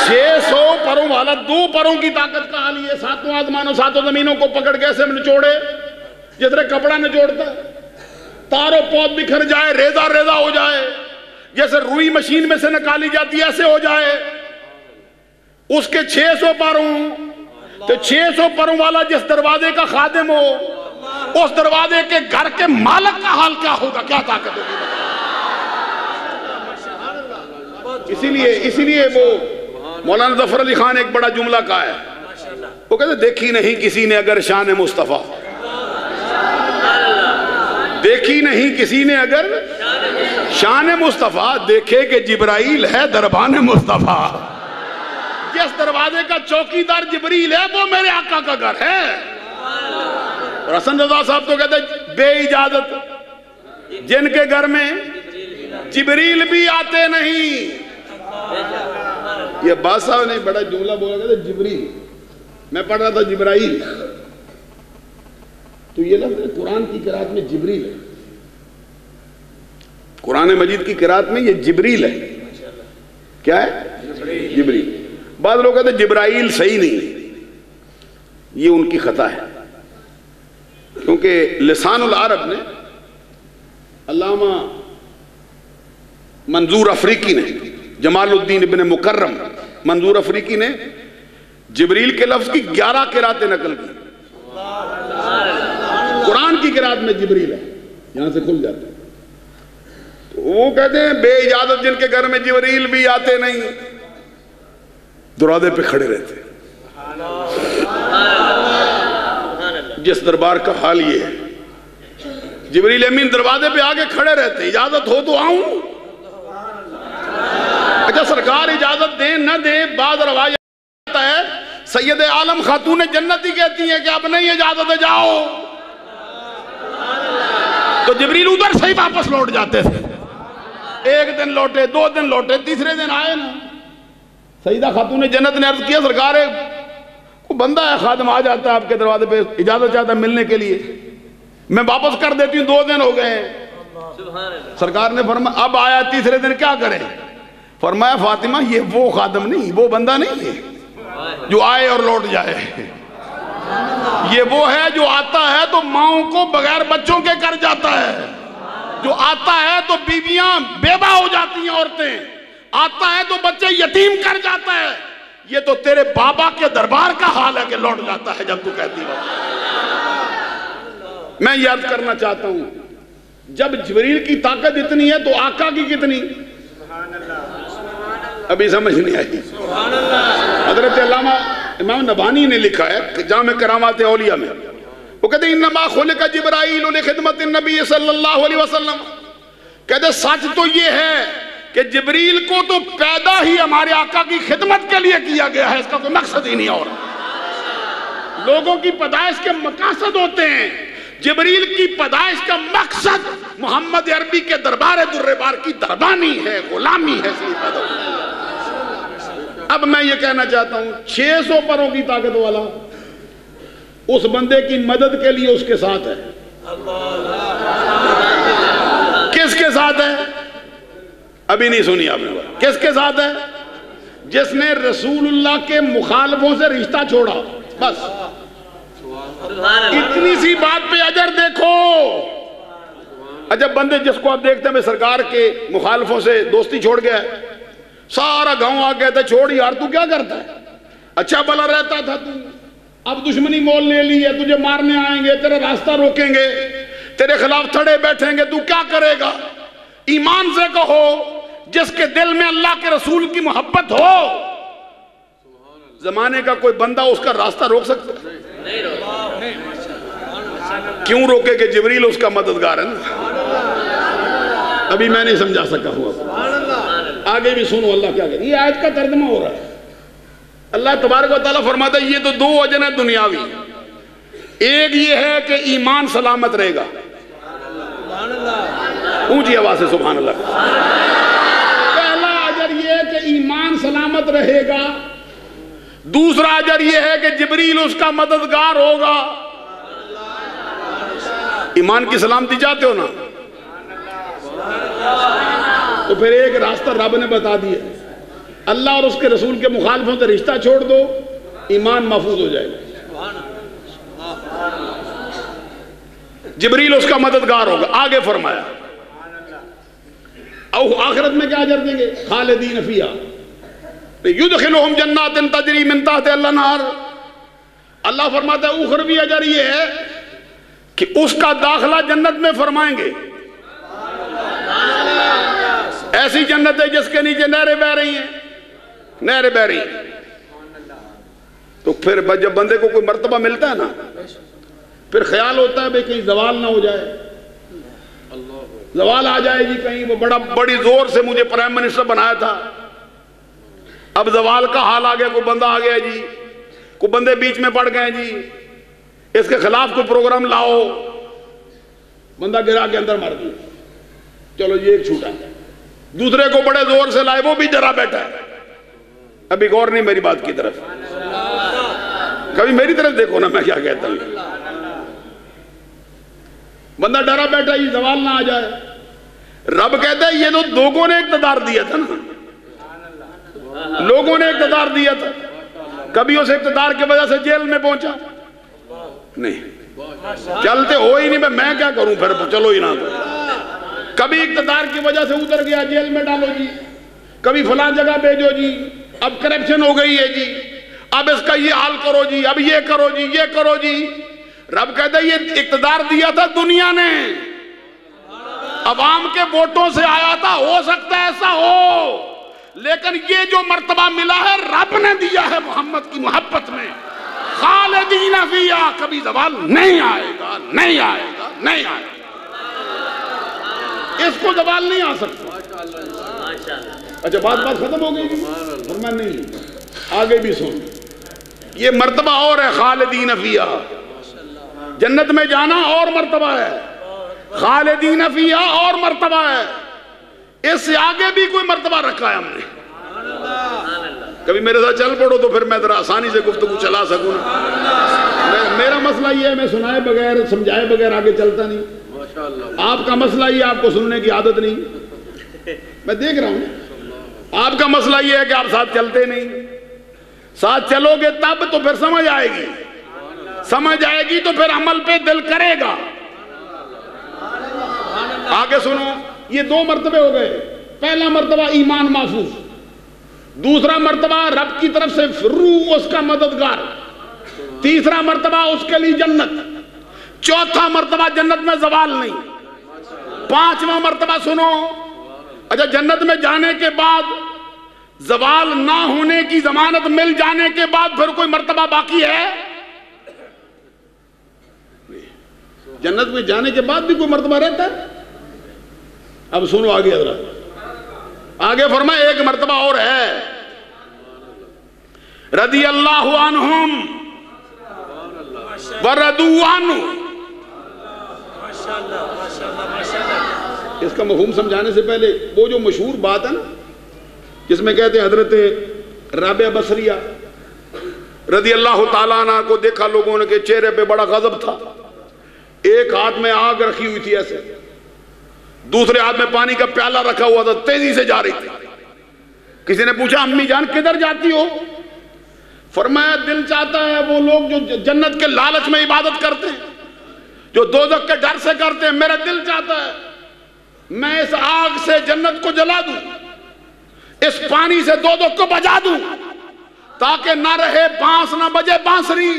600 پروں والا 2 پروں کی طاقت کا حال یہ 7 آسمانوں 7 زمینوں کو پکڑ کے ایسے نچوڑے جس طرح کپڑا نچوڑتا, تاروں پود بکھر جائے, ریزہ ریزہ ہو جائے, جیسے روئی مشین میں سے نکالی جاتی ہے ایسے ہو جائے. اس کے 600 پروں, تو 600 پروں والا جس دروازے کا خادم ہو, اس دروازے کے گھر کے مالک کا حال کیا ہوگا, کیا طاقت ہوگی؟ اسی لیے وہ مولانا ظفر علی خان ایک بڑا جملہ کہا ہے, وہ کہتے دیکھی نہیں کسی نے اگر شان مصطفیٰ, دیکھی نہیں کسی نے اگر شان مصطفیٰ، دیکھے کہ جبرائیل ہے دربان مصطفیٰ. جس دروازے کا چوکیدار جبریل ہے وہ میرے آقا کا گھر ہے. اور حسن رضا صاحب تو کہتے ہیں بے اجازت جن کے گھر میں جبریل بھی آتے نہیں. یہ بادشاہ صاحب نے بڑا جملہ بولا، کہتے جبریل، میں پڑھ رہا تھا جبرائیل، تو یہ لفظ قرآن کی قرآت میں جبریل ہے، قرآن مجید کی قرآت میں یہ جبریل ہے. کیا ہے؟ جبریل. بعض لوگ کہتے ہیں جبرائیل صحیح نہیں، یہ ان کی خطا ہے، کیونکہ لسان العرب نے علامہ منظور افریقی نے، جمال الدین ابن مکرم منظور افریقی نے جبریل کے لفظ کی 11 قراتیں نقل کی. قرآن کی قرات میں جبریل ہے، یہاں سے کھل جاتے ہیں. تو وہ کہتے ہیں بے اجازت جن کے گھر میں جبریل بھی آتے نہیں، دروازے پہ کھڑے رہتے. جس دربار کا حال یہ ہے، جبریل امین دروازے پہ آگے کھڑے رہتے، اجازت ہو تو آؤں. اچھا سرکار اجازت دیں نہ دیں، بعض روایت ہے سید عالم خاتون جنتی کہتی ہیں کہ اب نہیں اجازت ہے جاؤ، تو جبریل ادھر سے ہی واپس لوٹ جاتے تھے. 1 دن لوٹے، 2 دن لوٹے، تیسرے دن آئے نا. سیدہ خاتون جنت نے عرض کیا سرکار کوئی بندہ ہے خادم آ جاتا ہے آپ کے دروازے پہ، اجازت چاہتا ہے ملنے کے لیے، میں واپس کر دیتی ہوں، 2 دن ہو گئے ہیں. سرکار نے فرمایا اب آیا تیسرے دن کیا کریں؟ فرمایا فاطمہ یہ وہ خادم نہیں، وہ بندہ نہیں ہے جو آئے اور لوٹ جائے. یہ وہ ہے جو آتا ہے تو ماؤں کو بغیر بچوں کے کر جاتا ہے، جو آتا ہے تو بیویاں بیوہ ہو جاتی ہیں، عورتیں آتا ہے تو بچے یتیم کر جاتا ہے. یہ تو تیرے بابا کے دربار کا حال ہے کہ لوٹ جاتا ہے جب تو کہتی ہو. میں یاد کرنا چاہتا ہوں جب جبریل کی طاقت اتنی ہے تو آقا کی کتنی؟ ابھی سمجھ نہیں آئی. حضرت علامہ امام نبھانی نے لکھا ہے جامع کرامات اولیاء میں، وہ کہتے ہیں انما خلق جبرائیل لخدمت النبی صلی اللہ علیہ وسلم. کہتے سچ تو یہ ہے کہ جبریل کو تو پیدا ہی ہمارے آقا کی خدمت کے لیے کیا گیا ہے، اس کا کوئی مقصد ہی نہیں. اور لوگوں کی پیدائش کے مقاصد ہوتے ہیں، جبریل کی پیدائش کا مقصد محمد عربی کے دربار دربار کی دربانی ہے، غلامی ہے. اب میں یہ کہنا چاہتا ہوں 600 پروں کی طاقت والا اس بندے کی مدد کے لیے اس کے ساتھ ہے. کس کے ساتھ ہے؟ ابھی نہیں سنی آپ نے. کس کے ساتھ ہے؟ جس نے رسول اللہ کے مخالفوں سے رشتہ چھوڑا. بس اتنی سی بات پہ اجر دیکھو. عجب بندے جس کو آپ دیکھتے ہیں سرکار کے مخالفوں سے دوستی چھوڑ گیا ہے، سارا گاؤں آ گیا تھا چھوڑ یار تو کیا کرتا ہے، اچھا بھلا رہتا تھا تو، اب دشمنی مول لے لی ہے، تجھے مارنے آئیں گے، تیرا راستہ روکیں گے، تیرے خلاف تھڑے بیٹھیں گے، تو کیا کرے گا؟ ایمان سے کہو جس کے دل میں اللہ کے رسول کی محبت ہو، زمانے کا کوئی بندہ اس کا راستہ روک سکتا ہے؟ کیوں روکے کہ جبریل اس کا مددگار ہے نا. ابھی میں نہیں سمجھا سکا ہوا، آگے بھی سنو اللہ کیا کہتے ہیں. یہ آیت کا ترجمہ ہو رہا ہے. اللہ تبارک و تعالیٰ فرماتا ہے یہ تو 2 وجہ ہیں دنیاوی. ایک یہ ہے کہ ایمان سلامت رہے گا. اونچی آواز سے سبحان اللہ. پہلا اجر یہ ہے کہ ایمان سلامت رہے گا. دوسرا اجر یہ ہے کہ جبریل اس کا مددگار ہوگا. ایمان کی سلامتی چاہتے ہو نا، تو پھر ایک راستہ رب نے بتا دیا، اللہ اور اس کے رسول کے مخالفوں سے رشتہ چھوڑ دو، ایمان محفوظ ہو جائے گا. جبریل اس کا مددگار ہوگا. آگے فرمایا آخرت میں کیا اجر دیں گے؟ خالدین فیہا یدخلہم جنات تجری من تحتہا الانہار. اللہ فرماتا ہے اخروی اجر یہ ہے کہ اس کا داخلہ جنت میں فرمائیں گے. ایسی جنت ہے جس کے نیچے نہریں بہ رہی ہیں، نہریں بہ رہی ہیں. تو پھر جب بندے کو کوئی مرتبہ ملتا ہے نا، پھر خیال ہوتا ہے بھئی کہیں زوال نہ ہو جائے. زوال آ جائے جی کہیں، وہ بڑی زور سے مجھے پرائم منسٹر بنایا تھا، اب زوال کا حال آ گیا، کوئی بندہ آ گیا جی، کوئی بندے بیچ میں پڑ گئے جی، اس کے خلاف کوئی پروگرام لاؤ، بندہ گرا کے اندر مر گیا، چلو جی ایک چھوٹا، دوسرے کو بڑے زور سے لائے، وہ بھی ڈرا بیٹھا ہے۔ ابھی غور نہیں میری بات کی طرف، کبھی میری طرف دیکھو نا میں کیا کہتا ہوں۔ بندہ ڈرا بیٹھا یہ زوال نہ آ جائے، رب کہتا ہے یہ تو لوگوں نے اقتدار دیا تھا نا، لوگوں نے اقتدار دیا تھا، کبھی اس اقتدار کی وجہ سے جیل میں پہنچا نہیں، چلتے ہو ہی نہیں، میں کیا کروں پھر، چلو ہی نہ تو، کبھی اقتدار کی وجہ سے اتر گیا جیل میں ڈالو جی، کبھی فلاں جگہ بھیجو جی، اب کرپشن ہو گئی ہے جی، اب اس کا یہ حال کرو جی، اب یہ کرو جی، یہ کرو جی۔ رب کہتا ہے یہ اقتدار دیا تھا دنیا نے، عوام کے ووٹوں سے آیا تھا، ہو سکتا ہے ایسا ہو، لیکن یہ جو مرتبہ ملا ہے رب نے دیا ہے محمد کی محبت میں، خالدین فیہا، کبھی زوال نہیں آئے گا، نہیں آئے گا، نہیں آئے گا، اس کو زوال نہیں آ سکتا۔ اچھا بات ختم ہو گئی، فرمان نہیں، آگے بھی سن، یہ مرتبہ اور ہے، خالدین فیہا، جنت میں جانا اور مرتبہ ہے، خالدین فیہا اور مرتبہ ہے، اس سے آگے بھی کوئی مرتبہ رکھا ہے ہم نے۔ کبھی میرے ساتھ چل پڑو تو پھر میں ذرا آسانی سے گفتگو چلا سکوں نا، میرا مسئلہ یہ ہے میں سنائے بغیر سمجھائے بغیر آگے چلتا نہیں، آپ کا مسئلہ یہ آپ کو سننے کی عادت نہیں، میں دیکھ رہا ہوں، آپ کا مسئلہ یہ ہے کہ آپ ساتھ چلتے نہیں، ساتھ چلو گے تب تو پھر سمجھ آئے گی، سمجھ آئے گی تو پھر عمل پہ دل کرے گا۔ آگے سنو، یہ دو مرتبے ہو گئے، پہلا مرتبہ ایمان محفوظ، دوسرا مرتبہ رب کی طرف سے روح اس کا مددگار، تیسرا مرتبہ اس کے لیے جنت، چوتھا مرتبہ جنت میں زوال نہیں، پانچواں مرتبہ سنو، اچھا جنت میں جانے کے بعد زوال نہ ہونے کی ضمانت مل جانے کے بعد پھر کوئی مرتبہ باقی ہے؟ جنت میں جانے کے بعد بھی کوئی مرتبہ رہتا ہے؟ اب سنو آگے حضرات، آگے فرمائے ایک مرتبہ اور ہے، رضی اللہ عنہم وردوا عنہ، اس کا مفہوم سمجھانے سے پہلے وہ جو مشہور بات ہے نا جس میں کہتے ہیں حضرت رابعہ بصریہ رضی اللہ تعالیٰ عنہ کو دیکھا لوگوں نے کہ چہرے پہ بڑا غضب تھا، ایک ہاتھ میں آگ رکھی ہوئی تھی ایسے، دوسرے ہاتھ میں پانی کا پیالہ رکھا ہوا تھا، تیزی سے جا رہی تھی۔ کسی نے پوچھا امی جان کدھر جاتی ہو؟ فرمایا دل چاہتا ہے وہ لوگ جو جنت کے لالچ میں عبادت کرتے ہیں، جو دوزخ کے ڈر سے کرتے ہیں، میرا دل چاہتا ہے میں اس آگ سے جنت کو جلا دوں، اس پانی سے دوزخ کو بجا دوں، تاکہ نہ رہے بانس نہ بجے بانسری،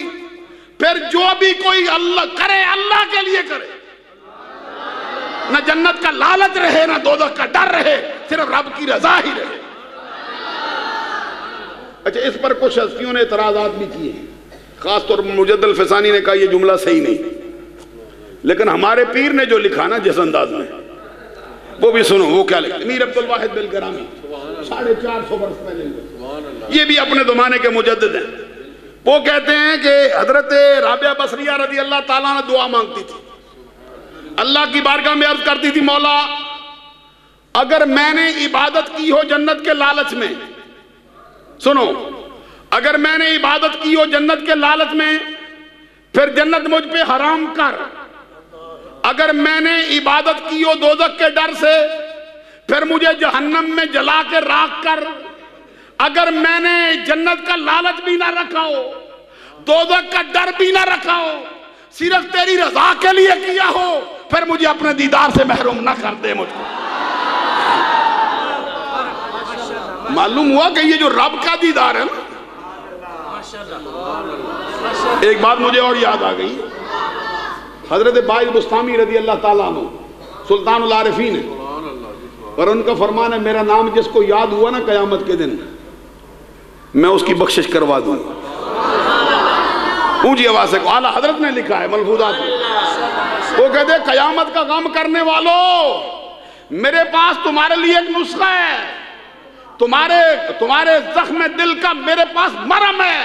پھر جو بھی کوئی اللہ کرے اللہ کے لیے کرے، نہ جنت کا لالچ رہے نہ دوزخ کا ڈر رہے، صرف رب کی رضا ہی رہے۔ اچھا اس پر کچھ ہستیوں نے اعتراضات بھی کیے ہیں، خاص طور پر مجد الفسانی نے کہا یہ جملہ صحیح نہیں، لیکن ہمارے پیر نے جو لکھا نا جس انداز میں وہ بھی سنو، وہ کیا لکھا، امیر عبد الواحد بالگرامی 450 برس پہلے، یہ بھی اپنے زمانے کے مجدد ہیں، وہ کہتے ہیں کہ حضرت رابعہ بصریہ رضی اللہ تعالیٰ نے دعا مانگتی تھی، اللہ کی بارگاہ میں عرض کرتی تھی مولا اگر میں نے عبادت کی ہو جنت کے لالچ میں، سنو، اگر میں نے عبادت کی ہو جنت کے لالچ میں پھر جنت مجھ پہ حرام کر، اگر میں نے عبادت کی ہو دوزخ کے ڈر سے پھر مجھے جہنم میں جلا کے راکھ کر، اگر میں نے جنت کا لالچ بھی نہ رکھا ہو دوزخ کا ڈر بھی نہ رکھا ہو، صرف تیری رضا کے لیے کیا ہو، پھر مجھے اپنے دیدار سے محروم نہ کر دے مجھ کو۔ معلوم ہوا کہ یہ جو رب کا دیدار ہے نا۔ ایک بات مجھے اور یاد آ گئی، حضرت باعث بستامی رضی اللہ تعالیٰ عنہ سلطان العارفین ہے، اور ان کا فرمان ہے میرا نام جس کو یاد ہوا نا قیامت کے دن میں اس کی بخشش کروا دوں گا۔ اونچی آواز سے اعلیٰ حضرت نے لکھا ہے ملفوظات میں، وہ کہتے قیامت کا غم کرنے والوں، میرے پاس تمہارے لیے ایک نسخہ ہے، تمہارے زخم دل کا میرے پاس مرہم ہے،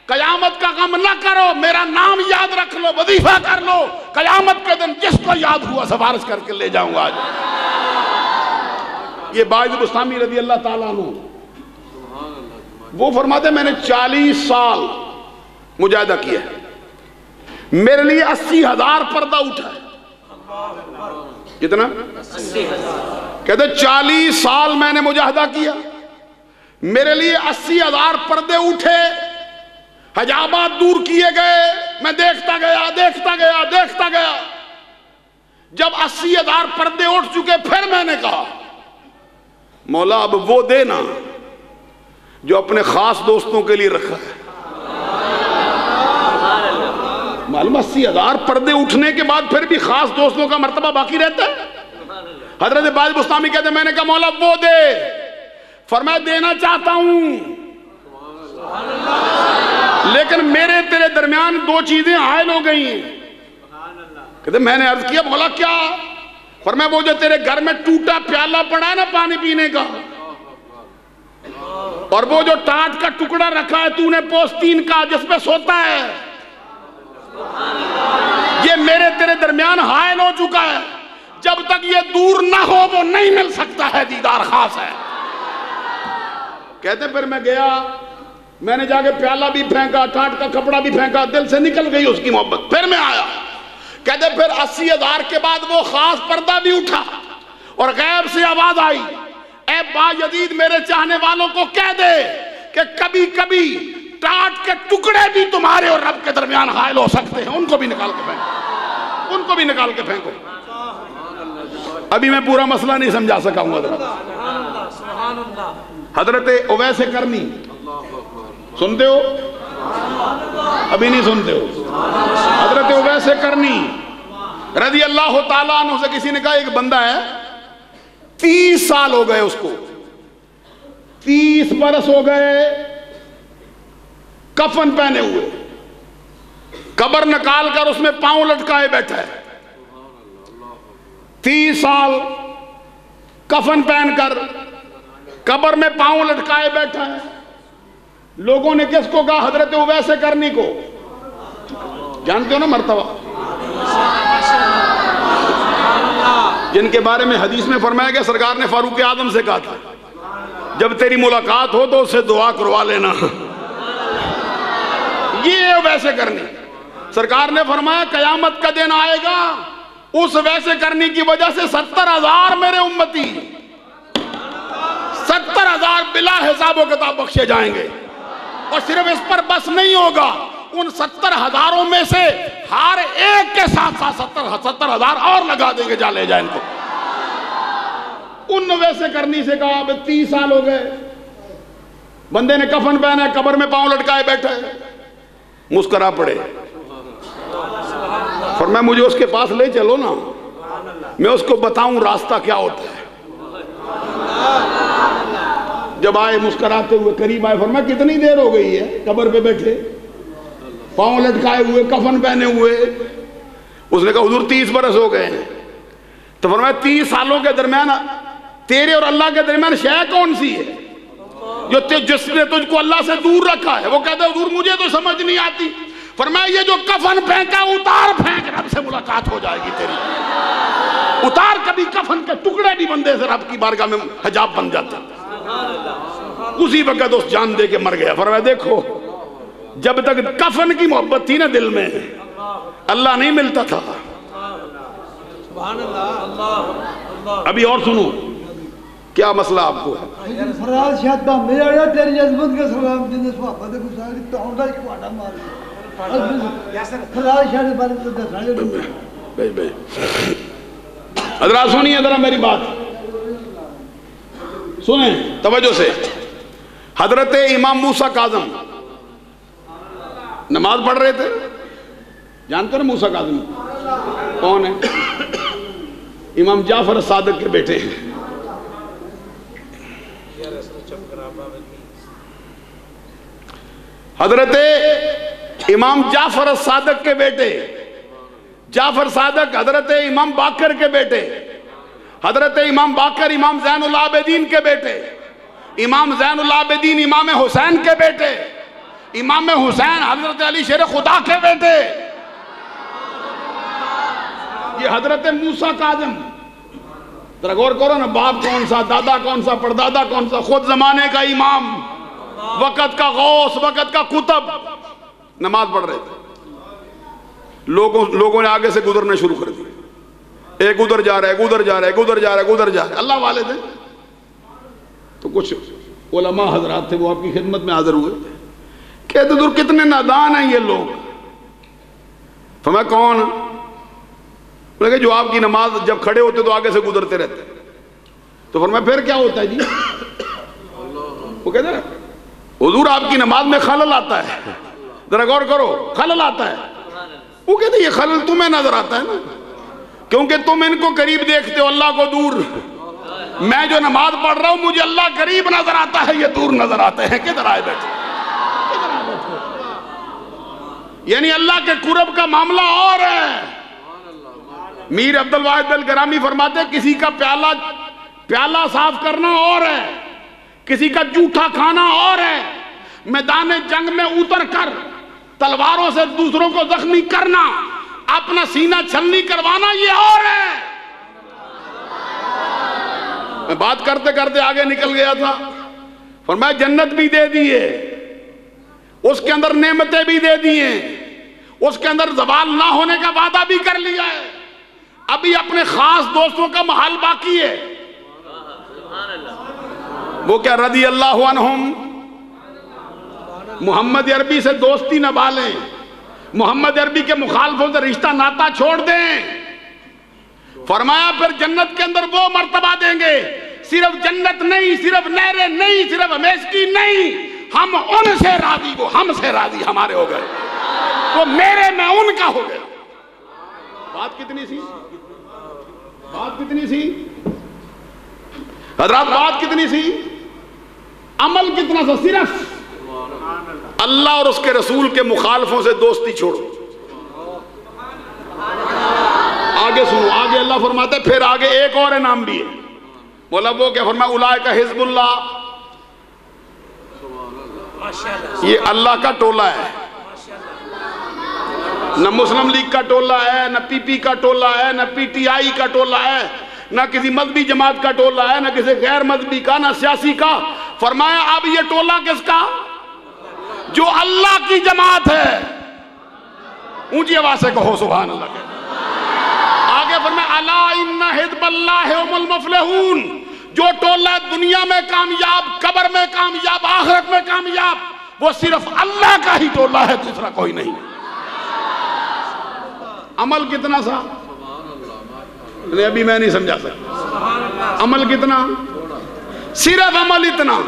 قیامت کا غم نہ کرو، میرا نام یاد رکھ لو، وظیفہ کر لو، قیامت کے دن جس کو یاد ہوا سفارش کر کے لے جاؤں گا آج۔ یہ باعث بستامی رضی اللہ تعالیٰ عنہ وہ فرماتے ہیں میں نے 40 سال مجاہدہ کیا ہے، میرے لیے 80,000 پردہ اٹھا ہے۔ کتنا؟ 80,000۔ کہتے 40 سال میں نے مجاہدہ کیا، میرے لیے 80,000 پردے اٹھے، حجابات دور کیے گئے، میں دیکھتا گیا۔ جب 80,000 پردے اٹھ چکے پھر میں نے کہا مولا اب وہ دینا جو اپنے خاص دوستوں کے لیے رکھا ہے۔ معلوم 80,000 پردے اٹھنے کے بعد پھر بھی خاص دوستوں کا مرتبہ باقی رہتا ہے۔ حضرت باعث بستامی کہتے ہیں میں نے کہا مولا وہ دے، فرمایا دینا چاہتا ہوں لیکن میرے تیرے درمیان 2 چیزیں حائل ہو گئی ہیں۔ کہتے میں نے عرض کیا مولا کیا؟ فرمایا وہ جو تیرے گھر میں ٹوٹا پیالہ پڑا ہے نا پانی پینے کا، اور وہ جو ٹاٹ کا ٹکڑا رکھا ہے تو نے پوستین کا جس پہ سوتا ہے، یہ میرے تیرے درمیان حائل ہو چکا ہے، جب تک یہ دور نہ ہو وہ نہیں مل سکتا ہے، دیدار خاص ہے۔ کہتے پھر میں گیا، میں نے جا کے پیالہ بھی پھینکا، ٹاٹ کا کپڑا بھی پھینکا، دل سے نکل گئی اس کی محبت۔ پھر میں آیا، کہتے پھر 80,000 کے بعد وہ خاص پردہ بھی اٹھا اور غیب سے آواز آئی اے با یزید میرے چاہنے والوں کو کہہ دے کہ کبھی کبھی ٹاٹ کے ٹکڑے بھی تمہارے اور رب کے درمیان حائل ہو سکتے ہیں، ان کو بھی نکال کے پھینکو، ابھی میں پورا مسئلہ نہیں سمجھا سکا ہوں حضرت اویس کرنی سنتے ہو؟ ابھی نہیں سنتے ہو؟ حضرت اویس کرنی رضی اللہ تعالیٰ عنہ سے کسی نے کہا ایک بندہ ہے 30 سال ہو گئے اس کو، 30 برس ہو گئے کفن پہنے ہوئے، قبر نکال کر اس میں پاؤں لٹکائے بیٹھا ہے، 30 سال کفن پہن کر قبر میں پاؤں لٹکائے بیٹھا ہے۔ لوگوں نے کس کو کہا؟ حضرت اویس کرنی کو، جانتے ہو نا مرتبہ جن کے بارے میں حدیث میں فرمایا گیا سرکار نے فاروق اعظم سے کہا تھا جب تیری ملاقات ہو تو اسے دعا کروا لینا، یہ اویس کرنی۔ سرکار نے فرمایا قیامت کا دن آئے گا اس اویس کرنی کی وجہ سے 70,000 میرے امتی 70,000 بلا حساب و کتاب بخشے جائیں گے، اور صرف اس پر بس نہیں ہوگا، ان 70,000 میں سے ہر ایک کے ساتھ 70,000 اور لگا دیں گے، جا لے جائیں ان کو۔ ان ویسے کرنی سے کہا اب 30 سال ہو گئے، بندے نے کفن پہنا ہے، قبر میں پاؤں لٹکائے بیٹھے، مسکرا پڑے، فرمایا مجھے اس کے پاس لے چلو نا، میں اس کو بتاؤں راستہ کیا ہوتا ہے۔ جب آئے مسکراتے ہوئے قریب آئے، فرمایا کتنی دیر ہو گئی ہے قبر پہ بیٹھے، پاؤں لٹکائے ہوئے، کفن پہنے ہوئے؟ اس نے کہا حضور 30 برس ہو گئے ہیں۔ تو فرمایا 30 سالوں کے درمیان تیرے اور اللہ کے درمیان شے کون سی ہے جس نے تجھ کو اللہ سے دور رکھا ہے؟ وہ کہتا ہے حضور مجھے تو سمجھ نہیں آتی۔ فرمایا یہ جو کفن پھینکا اتار پھینک، رب سے ملاقات ہو جائے گی تیری، اتار، کبھی کفن کے ٹکڑے بھی بندے سے رب کی بارگاہ میں حجاب بن جاتا، اسی وقت اس جان دے کے مر گیا۔ فرمایا دیکھو جب تک کفن کی محبت تھی نا دل میں، اللہ نہیں ملتا تھا۔ ابھی اور سنو کیا مسئلہ آپ کو ہے۔ حضرات سنیے ذرا میری بات، سنیں توجہ سے۔ حضرت امام موسیٰ کاظم نماز پڑھ رہے تھے، جانتے ہو نا موسیٰ کاظم کون ہے؟ امام جعفر الصادق کے بیٹے ہیں۔ حضرت امام جعفر الصادق کے بیٹے جعفر صادق حضرت امام باقر کے بیٹے، حضرت امام باقر امام زین العابدین کے بیٹے، امام زین العابدین امام حسین کے بیٹے، امام حسین حضرت علی شیر خدا کے بیٹے، یہ حضرت موسیٰ کاظم. ذرا غور کرو نا، باپ کون سا، دادا کون سا، پردادا کون سا، خود زمانے کا امام، وقت کا غوث، وقت کا قطب، نماز پڑھ رہے تھے. لوگوں نے آگے سے گزرنا شروع کر دی. ایک ادھر جا رہا ہے، ادھر جا رہا ہے، ادھر جا رہا ہے، ادھر جا رہا ہے. اللہ والے تھے تو کچھ علماء حضرات تھے، وہ آپ کی خدمت میں حاضر ہوئے. کہتے دور کتنے نادان ہیں یہ لوگ. فرمایا کون؟ کہ جو آپ کی نماز جب کھڑے ہوتے تو آگے سے گزرتے رہتے. تو فرمایا پھر کیا ہوتا ہے جی؟ وہ کہتے ہیں حضور آپ کی نماز میں خلل آتا ہے. ذرا غور کرو، خلل آتا ہے. وہ کہتے ہیں یہ خلل تمہیں نظر آتا ہے نا، کیونکہ تم ان کو قریب دیکھتے ہو، اللہ کو دور. میں جو نماز پڑھ رہا ہوں مجھے اللہ قریب نظر آتا ہے، یہ دور نظر آتے ہیں. کدھر آئے بیٹھے، یعنی اللہ کے قرب کا معاملہ اور ہے. میر عبد الواحد الکرامی فرماتے ہیں کسی کا پیالہ صاف کرنا اور ہے، کسی کا جھوٹا کھانا اور ہے، میدان جنگ میں اتر کر تلواروں سے دوسروں کو زخمی کرنا، اپنا سینہ چھلنی کروانا، یہ اور ہے. میں بات کرتے کرتے آگے نکل گیا تھا. فرمایا جنت بھی دے دیے، اس کے اندر نعمتیں بھی دے دیے، اس کے اندر زوال نہ ہونے کا وعدہ بھی کر لیا ہے. ابھی اپنے خاص دوستوں کا محل باقی ہے. وہ کیا رضی اللہ عنہم، محمد عربی سے دوستی نبھا لیں، محمد عربی کے مخالفوں سے رشتہ ناتا چھوڑ دیں. فرمایا پھر جنت کے اندر وہ مرتبہ دیں گے، صرف جنت نہیں، صرف نہریں نہیں، صرف ہمیشگی نہیں، ہم ان سے راضی، وہ ہم سے راضی ہمارے ہو گئے، وہ میرے میں ان کا ہو گیا. بات کتنی سی، بات کتنی سی حضرات، بات کتنی سی، عمل کتنا سا. صرف اللہ اور اس کے رسول کے مخالفوں سے دوستی چھوڑو. آگے سنو، آگے اللہ فرماتے پھر آگے ایک اور انعام بھی ہے. بولا وہ کیا؟ فرمایا اولئک حزب اللہ، یہ اللہ کا ٹولہ ہے. نہ مسلم لیگ کا ٹولہ ہے، نہ پی پی کا ٹولہ ہے، نہ پی ٹی آئی کا ٹولہ ہے، نہ کسی مذہبی جماعت کا ٹولہ ہے، نہ کسی غیر مذہبی کا، نہ سیاسی کا. فرمایا اب یہ ٹولہ کس کا؟ جو اللہ کی جماعت ہے. اونچی آواز سے کہو سبحان اللہ. آگے فرمایا الا ان حزب اللہ هم المفلحون، جو ٹولہ دنیا میں کامیاب، قبر میں کامیاب، آخرت میں کامیاب، وہ صرف اللہ کا ہی ٹولہ ہے، دوسرا کوئی نہیں. عمل کتنا سا، ابھی میں نہیں سمجھا سکتا. عمل کتنا، صرف عمل اتنا،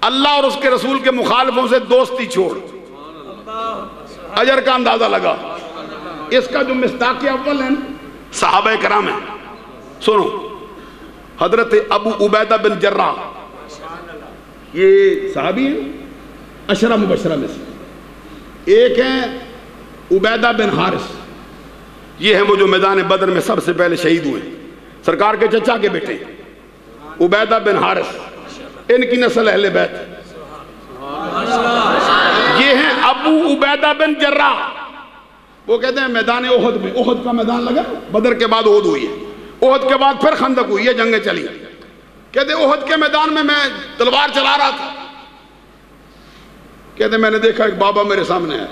اللہ اور اس کے رسول کے مخالفوں سے دوستی چھوڑ. اجر کا اندازہ لگا. اس کا جو مصداق اول ہے صحابہ کرام ہیں. سنو، حضرت ابو عبیدہ بن جراح، یہ صحابی ہیں عشرہ مبشرہ میں سے. ایک ہیں عبیدہ بن حارث، یہ ہیں وہ جو میدان بدر میں سب سے پہلے شہید ہوئے، سرکار کے چچا کے بیٹے عبیدہ بن حارث. ان کی نسل اہل بیت. یہ ہیں ابو عبیدہ بن جراح. وہ کہتے ہیں میدان احد میں، احد کا میدان لگا، بدر کے بعد احد ہوئی ہے، احد کے بعد پھر خندق ہوئی ہے، جنگیں چلی. کہتے ہیں احد کے میدان میں تلوار چلا رہا تھا. کہتے ہیں میں نے دیکھا ایک بابا میرے سامنے آیا.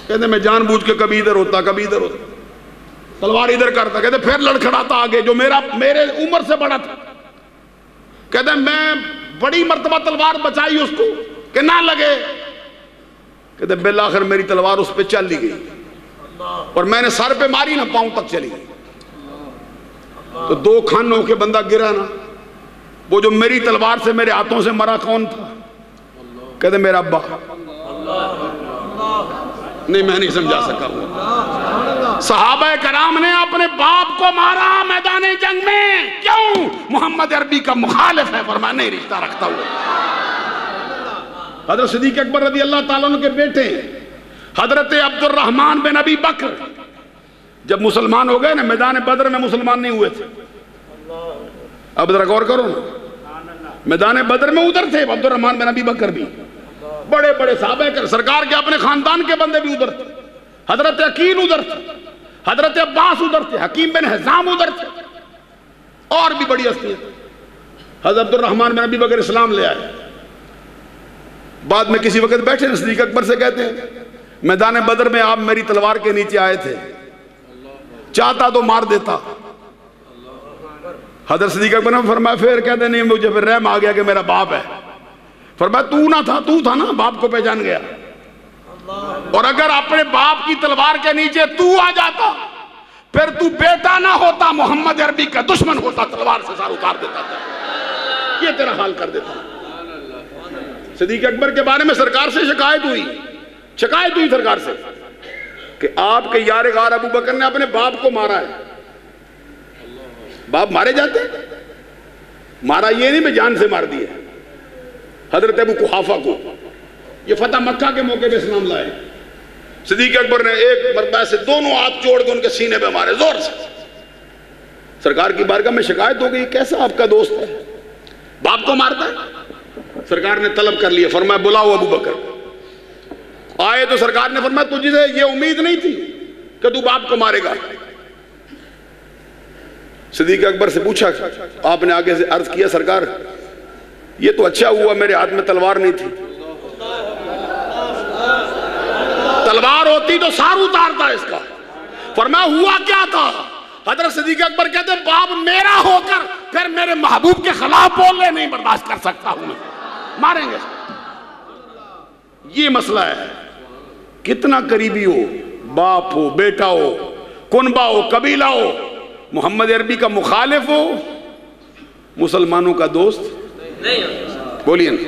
کہتے ہیں میں جان بوجھ کے کبھی ادھر ہوتا کبھی ادھر ہوتا، تلوار ادھر کرتا. کہتے ہیں پھر لڑکھڑاتا آگے جو میرے عمر سے بڑا تھا. کہتے ہیں میں بڑی مرتبہ تلوار بچائی اس کو کہ نہ لگے. کہتے ہیں بالآخر میری تلوار اس پہ چل لی گئی اور میں نے سر پہ ماری نہ، پاؤں تک چلی گئی. تو دو کھان ہو کے بندہ گرا نا. وہ جو میری تلوار سے میرے ہاتھوں سے مرا کون تھا؟ کہتے ہیں میرا ابا. نہیں میں نہیں سمجھا سکا. صحابہ کرام نے اپنے باپ کو مارا میدان جنگ میں، کیوں؟ محمد عربی کا مخالف ہے. فرمایا نہیں رشتہ رکھتا ہوا. حضرت صدیق اکبر رضی اللہ تعالیٰ عنہ کے بیٹے حضرت عبد الرحمن بن ابی بکر جب مسلمان ہو گئے نا، میدان بدر میں مسلمان نہیں ہوئے تھے. اب ذرا غور کرو نا، میدان بدر میں ادھر تھے عبد الرحمن بن ابی بکر بھی، بڑے بڑے صحابہ کر سرکار کے اپنے خاندان کے بندے بھی ادھر تھے. حضرت عقیل ادھر تھے، حضرت عباس ادھر تھے، حکیم بن حزام ادھر تھے، اور بھی بڑی ہستیاں. حضرت عبد الرحمن بن ابی بکر اسلام لے آئے. بعد میں کسی وقت بیٹھے صدیق اکبر سے کہتے ہیں میدان بدر میں آپ میری تلوار کے نیچے آئے تھے، چاہتا تو مار دیتا. حضرت صدیق اکبر نے فرمایا پھر کہتے نہیں مجھے پھر رحم آ گیا کہ میرا باپ ہے. فرمایا تو نہ تھا، تو تھا نا، باپ کو پہچان گیا. اور اگر اپنے باپ کی تلوار کے نیچے تو آ جاتا پھر تو بیٹا نہ ہوتا، محمد عربی کا دشمن ہوتا، تلوار سے سار اتار دیتا تھا، یہ تیرا حال کر دیتا. صدیق اکبر کے بارے میں سرکار سے شکایت ہوئی سرکار سے کہ آپ کے یار غار ابو بکر نے اپنے باپ کو مارا ہے. باپ مارے جاتے، مارا یہ نہیں میں جان سے مار دیے. حضرت ابو قحافہ کو یہ فتح مکہ کے موقع پہ اسلام لائے. صدیق اکبر نے ایک مرتبہ سے دونوں ہاتھ جوڑ کے ان کے سینے پہ مارے زور سے. سرکار کی بارگاہ میں شکایت ہو گئی کیسا آپ کا دوست ہے، باپ کو مارتا ہے. سرکار نے طلب کر لیا، فرمایا بلاؤ ابو بکر. آئے تو سرکار نے فرمایا تجھے یہ امید نہیں تھی کہ تو باپ کو مارے گا. صدیق اکبر سے پوچھا، آپ نے آگے سے عرض کیا سرکار یہ تو اچھا ہوا میرے ہاتھ میں تلوار نہیں تھی، تلوار ہوتی تو سار اتارتا اس کا. فرمایا ہوا کیا تھا؟ حضرت صدیق اکبر کہتے باپ میرا ہو کر پھر میرے محبوب کے خلاف بولنے نہیں برداشت کر سکتا ہوں، ماریں گے. یہ مسئلہ ہے. کتنا قریبی ہو، باپ ہو، بیٹا ہو، کنبہ ہو، قبیلہ ہو، محمد عربی کا مخالف ہو، مسلمانوں کا دوست بولیے نا.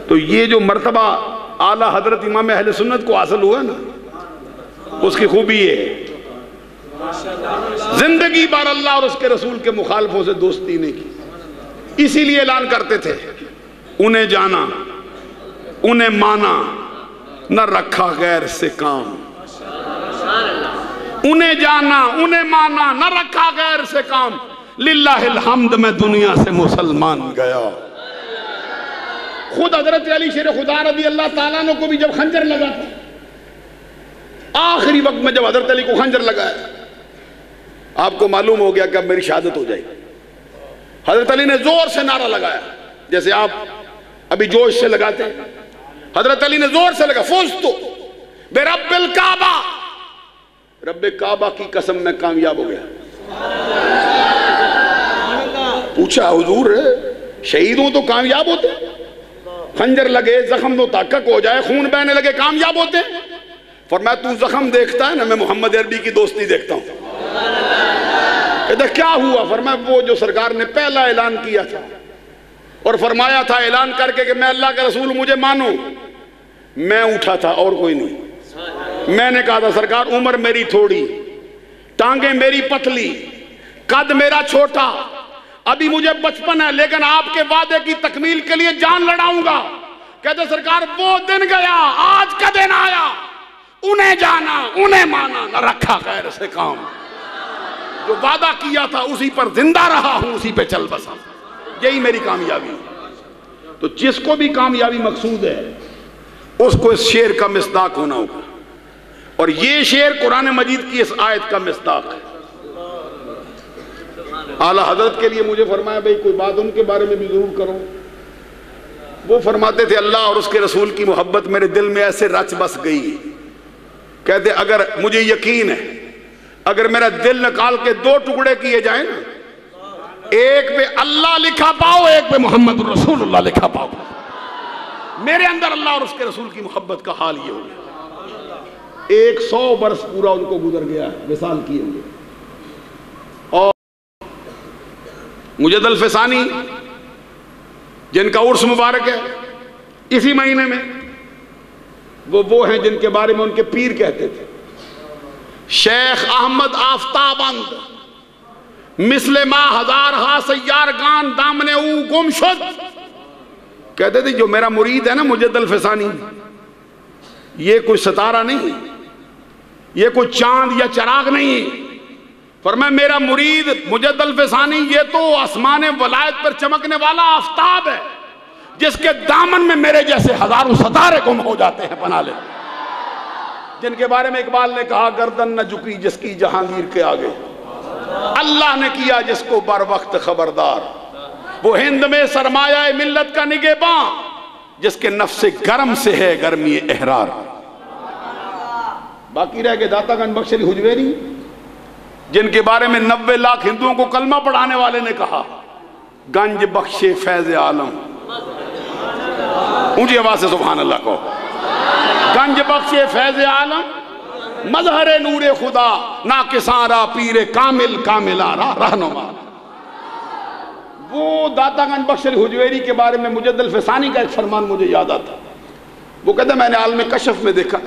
تو یہ جو مرتبہ اعلیٰ حضرت امام اہل سنت کو حاصل ہوا نا، اس کی خوبی ہے زندگی بار اللہ اور اس کے رسول کے مخالفوں سے دوستی نہیں کی. اسی لیے اعلان کرتے تھے انہیں جانا، انہیں مانا، نہ رکھا غیر سے کام. انہیں جانا، انہیں مانا، نہ رکھا غیر سے کام. للہ الحمد میں دنیا سے مسلمان گیا. خود حضرت علی شیر خدا رضی اللہ تعالیٰ عنہ کو بھی جب خنجر لگا تھا، آخری وقت میں جب حضرت علی کو خنجر لگایا، آپ کو معلوم ہو گیا کہ اب میری شہادت ہو جائے گی. حضرت علی نے زور سے نعرہ لگایا جیسے آپ ابھی جوش سے لگاتے ہیں. حضرت علی نے زور سے لگا فوزتو برب الکعبہ، رب کعبہ کی قسم میں کامیاب ہو گیا. پوچھا حضور شہید ہوں تو کامیاب ہوتے، خنجر لگے زخم تو تحقق ہو جائے خون بہنے لگے کامیاب ہوتے؟ فرمایا تو زخم دیکھتا ہے نا، میں محمد عربی کی دوستی دیکھتا ہوں. کہتے کیا ہوا؟ فرمایا وہ جو سرکار نے پہلا اعلان کیا تھا اور فرمایا تھا اعلان کر کے کہ میں اللہ کا رسول مجھے مانو، میں اٹھا تھا اور کوئی نہیں. میں نے کہا تھا سرکار عمر میری تھوڑی، ٹانگیں میری پتلی، قد میرا چھوٹا، ابھی مجھے بچپن ہے، لیکن آپ کے وعدے کی تکمیل کے لیے جان لڑاؤں گا. کہتے سرکار وہ دن گیا، آج کا دن آیا. انہیں جانا، انہیں مانا، نہ رکھا غیر سے کام. جو وعدہ کیا تھا اسی پر زندہ رہا ہوں، اسی پہ چل بسا. یہی میری کامیابی. تو جس کو بھی کامیابی مقصود ہے اس کو اس شعر کا مصداق ہونا ہوگا، اور یہ شعر قرآن مجید کی اس آیت کا مصداق ہے. اعلیٰ حضرت کے لیے مجھے فرمایا بھئی کوئی بات ان کے بارے میں بھی ضرور کرو. وہ فرماتے تھے اللہ اور اس کے رسول کی محبت میرے دل میں ایسے رچ بس گئی. کہتے اگر مجھے یقین ہے اگر میرا دل نکال کے دو ٹکڑے کیے جائیں نا، ایک پہ اللہ لکھا پاؤ، ایک پہ محمد رسول اللہ لکھا پاؤ، میرے اندر اللہ اور اس کے رسول کی محبت کا حال یہ ہو گیا. 100 برس پورا ان کو گزر گیا وصال کیے ہوئے. اور مجد الفسانی جن کا عرس مبارک ہے اسی مہینے میں، وہ ہیں جن کے بارے میں ان کے پیر کہتے تھے شیخ احمد آفتابند مثل ما ہزار ہا سیارگان دامن او گم شد. کہتے تھے جو میرا مرید ہے نا مجد الفسانی، یہ کوئی ستارہ نہیں، یہ کوئی چاند یا چراغ نہیں، فرمایا میرا مرید مجد الفسانی یہ تو آسمان ولایت پر چمکنے والا آفتاب ہے جس کے دامن میں میرے جیسے ہزاروں ستارے گم ہو جاتے ہیں، پناہ لے، جن کے بارے میں اقبال نے کہا گردن نہ جھکی جس کی جہانگیر کے آگے، اللہ نے کیا جس کو بر وقت خبردار، وہ ہند میں سرمایہ ملت کا نگہباں جس کے نفس گرم سے ہے گرمی احرار۔ باقی رہ گئے داتا گنج بخش علی حجویری، جن کے بارے میں 90 لاکھ ہندوؤں کو کلمہ پڑھانے والے نے کہا گنج بخش فیض عالم، اونچی آواز سے سبحان اللہ کو، گنج بخش فیض عالم مظہر نور خدا ناقصاں را پیر کامل کاملاں را رہنما۔ وہ داتا گنج بخش علی حجویری کے بارے میں مجد الفسانی کا ایک فرمان مجھے یاد آتا، وہ کہتا ہے میں نے عالم کشف میں دیکھا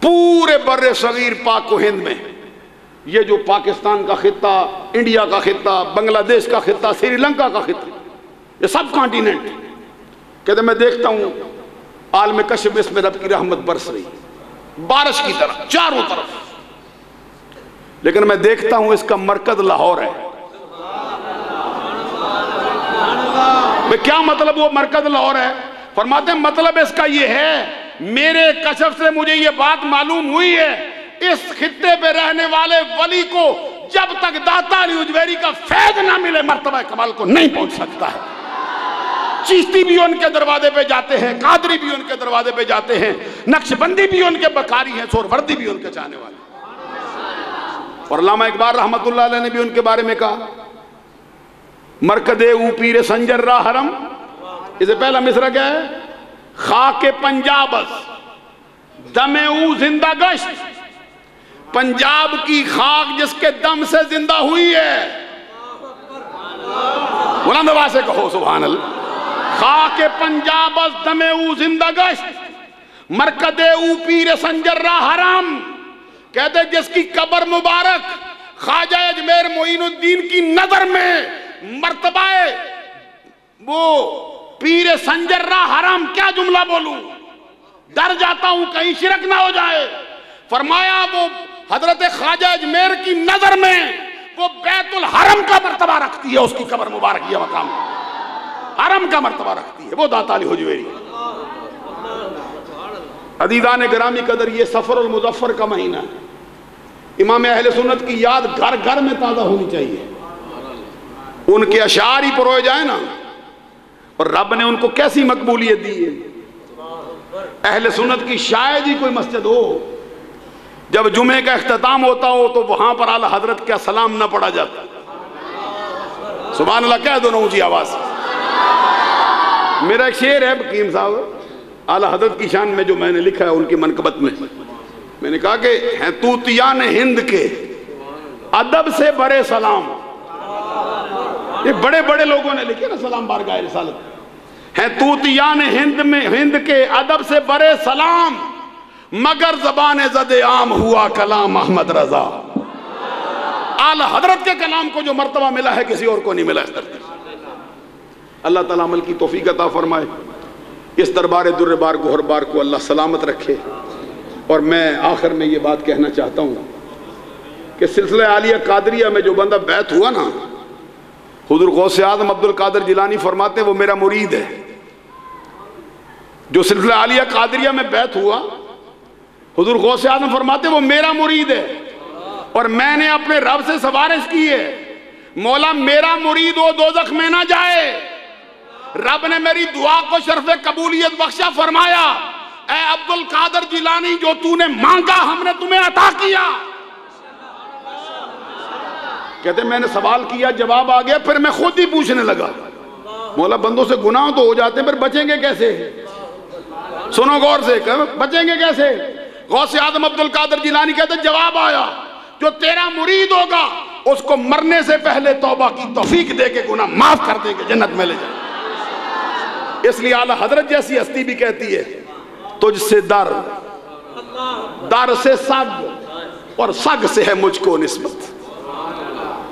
پورے بر صغیر پاک و ہند میں، یہ جو پاکستان کا خطہ، انڈیا کا خطہ، بنگلہ دیش کا خطہ، سری لنکا کا خطہ، یہ سب کانٹیننٹ، کہتے ہیں میں دیکھتا ہوں عالم کشف میں اس میں رب کی رحمت برس رہی بارش کی طرح چاروں طرف، لیکن میں دیکھتا ہوں اس کا مرکز لاہور ہے۔ کیا مطلب وہ مرکز لاہور ہے؟ فرماتے ہیں مطلب اس کا یہ ہے میرے کشف سے مجھے یہ بات معلوم ہوئی ہے اس خطے پہ رہنے والے ولی کو جب تک داتا علی حجویری کا فیض نہ ملے مرتبہ کمال کو نہیں پہنچ سکتا ہے۔ چیشتی بھی ان کے دروازے پہ جاتے ہیں، قادری بھی ان کے دروازے پہ جاتے ہیں، نقشبندی بھی ان کے بکاری ہیں، سہروردی بھی ان کے چاہنے والے، اور علامہ اقبال رحمت اللہ علیہ نے بھی ان کے بارے میں کہا مرکد او پیر سنجر را حرم، اس سے پہلا مصرع کیا ہے؟ خاک پنجابس دم او زندہ گشت، پنجاب کی خاک جس کے دم سے زندہ ہوئی ہے، بلند آواز سے کہو سبحان اللہ، خاک پنجابس دم او زندہ گشت، مرکد او پیر سنجر را حرم، کہتے جس کی قبر مبارک خواجہ اجمیر معین الدین کی نظر میں مرتبہ وہ پیر سنجر را حرم، کیا جملہ بولوں، ڈر جاتا ہوں کہیں شرک نہ ہو جائے، فرمایا وہ حضرت خواجہ اجمیر کی نظر میں وہ بیت الحرم کا مرتبہ رکھتی ہے، اس کی قبر مبارک یہ مقام حرم کا مرتبہ رکھتی ہے، وہ داتا علی حجویری۔ عزیزان گرامی قدر، یہ سفر المظفر کا مہینہ ہے، امام اہل سنت کی یاد گھر گھر میں تازہ ہونی چاہیے، ان کے اشعار ہی پروئے جائیں نا، اور رب نے ان کو کیسی مقبولیت دی ہے۔ اہل سنت کی شاید ہی کوئی مسجد ہو جب جمعے کا اختتام ہوتا ہو تو وہاں پر اعلیٰ حضرت کا سلام نہ پڑھا جاتا، سبحان اللہ کہہ دو نا اونچی آواز سے۔ میرا ایک شعر ہے حکیم صاحب اعلیٰ حضرت کی شان میں جو میں نے لکھا ہے ان کی منقبت میں نے کہا کہ ہیں طوطیان ہند کے ادب سے برے سلام، یہ بڑے بڑے لوگوں نے لکھے نا سلام بارگاہ رسالت، ہیں طوطیان ہند کے ادب سے برے سلام، مگر زبان زد عام ہوا کلام احمد رضا۔ اعلیٰ حضرت کے کلام کو جو مرتبہ ملا ہے کسی اور کو نہیں ملا اس دھرتی۔ اللہ تعالیٰ عمل کی توفیق عطا فرمائے، اس دربار در بار گوہر بار کو اللہ سلامت رکھے۔ اور میں آخر میں یہ بات کہنا چاہتا ہوں کہ سلسلہ عالیہ قادریہ میں جو بندہ بیعت ہوا نا، حضور غوث اعظم عبد القادر جیلانی فرماتے ہیں وہ میرا مرید ہے۔ جو سلسلہ عالیہ قادریہ میں بیعت ہوا حضور غوث اعظم فرماتے ہیں وہ میرا مرید ہے، اور میں نے اپنے رب سے سفارش کی ہے مولا میرا مرید وہ دوزخ میں نہ جائے۔ رب نے میری دعا کو شرف قبولیت بخشا، فرمایا اے عبد القادر جیلانی جو تو نے مانگا ہم نے تمہیں عطا کیا۔ کہتے ہیں میں نے سوال کیا، جواب آ گیا، پھر میں خود ہی پوچھنے لگا مولا بندوں سے گناہ تو ہو جاتے ہیں پھر بچیں گے کیسے؟ سنو غور سے، بچیں گے کیسے؟ غوث اعظم عبد القادر جیلانی کہتے ہیں جواب آیا جو تیرا مرید ہوگا اس کو مرنے سے پہلے توبہ کی توفیق دے کے گناہ معاف کر دے کے جنت میں لے جائے۔ اس لیے اعلیٰ حضرت جیسی ہستی بھی کہتی ہے تجھ سے در، در سے سگ، اور سگ سے ہے مجھ کو نسبت۔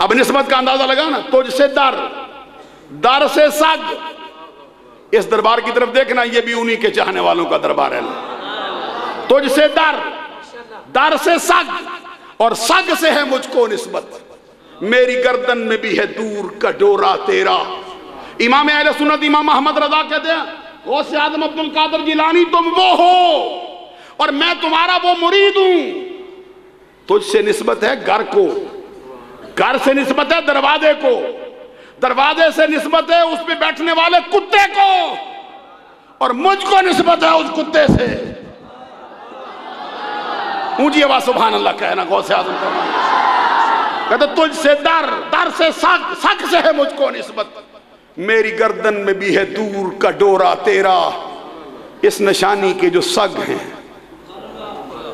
اب نسبت کا اندازہ لگا نا، تجھ سے در، در سے سگ۔ اس دربار کی طرف دیکھنا، یہ بھی انہی کے چاہنے والوں کا دربار ہے۔ تجھ سے در، در سے سگ، اور سگ سے ہے مجھ کو نسبت، میری گردن میں بھی ہے دور کا ڈورا تیرا۔ امام اہل سنت امام احمد رضا کہتے ہیں غوث اعظم عبد القادر جیلانی تم وہ ہو اور میں تمہارا وہ مرید ہوں۔ تجھ سے نسبت ہے گھر کو، گھر سے نسبت ہے دروازے کو، دروازے سے نسبت ہے اس پہ بیٹھنے والے کتے کو، اور مجھ کو نسبت ہے اس کتے سے۔ اونچی آواز سبحان اللہ کہنا غوث اعظم فرماتے کہتے تجھ سے در، در سے سگ، سگ سے ہے مجھ کو نسبت، میری گردن میں بھی ہے دور کا ڈورا تیرا۔ اس نشانی کے جو سگ ہیں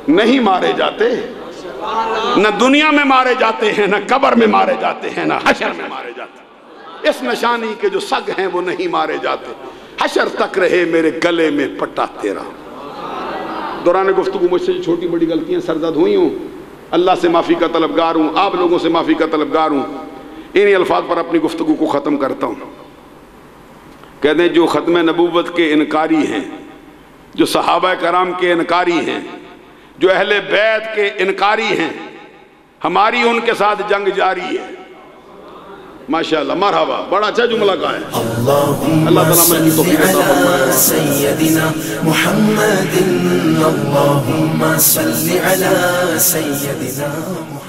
نہیں مارے جاتے، نہ دنیا میں مارے جاتے ہیں، نہ قبر میں مارے جاتے ہیں، نہ حشر میں مارے جاتے ہیں۔ اس نشانی کے جو سگ ہیں وہ نہیں مارے جاتے، حشر تک رہے میرے گلے میں پٹا تیرا۔ دوران گفتگو مجھ سے جو چھوٹی بڑی غلطیاں سرزد ہوئی ہوں، اللہ سے معافی کا طلبگار ہوں، آپ لوگوں سے معافی کا طلبگار ہوں۔ انہی الفاظ پر اپنی گفتگو کو ختم کرتا ہوں۔ کہتے ہیں جو ختم نبوت کے انکاری ہیں، جو صحابہ کرام کے انکاری ہیں، جو اہل بیت کے انکاری ہیں، ہماری ان کے ساتھ جنگ جاری ہے۔ ماشاءاللہ، مرحبا، بڑا اچھا جملہ کہا ہے۔ اللہ تعالیٰ میں کی توفیق عطا فرمائے۔
سیدنا محمد، اللہم صل علی سیدنا محمد۔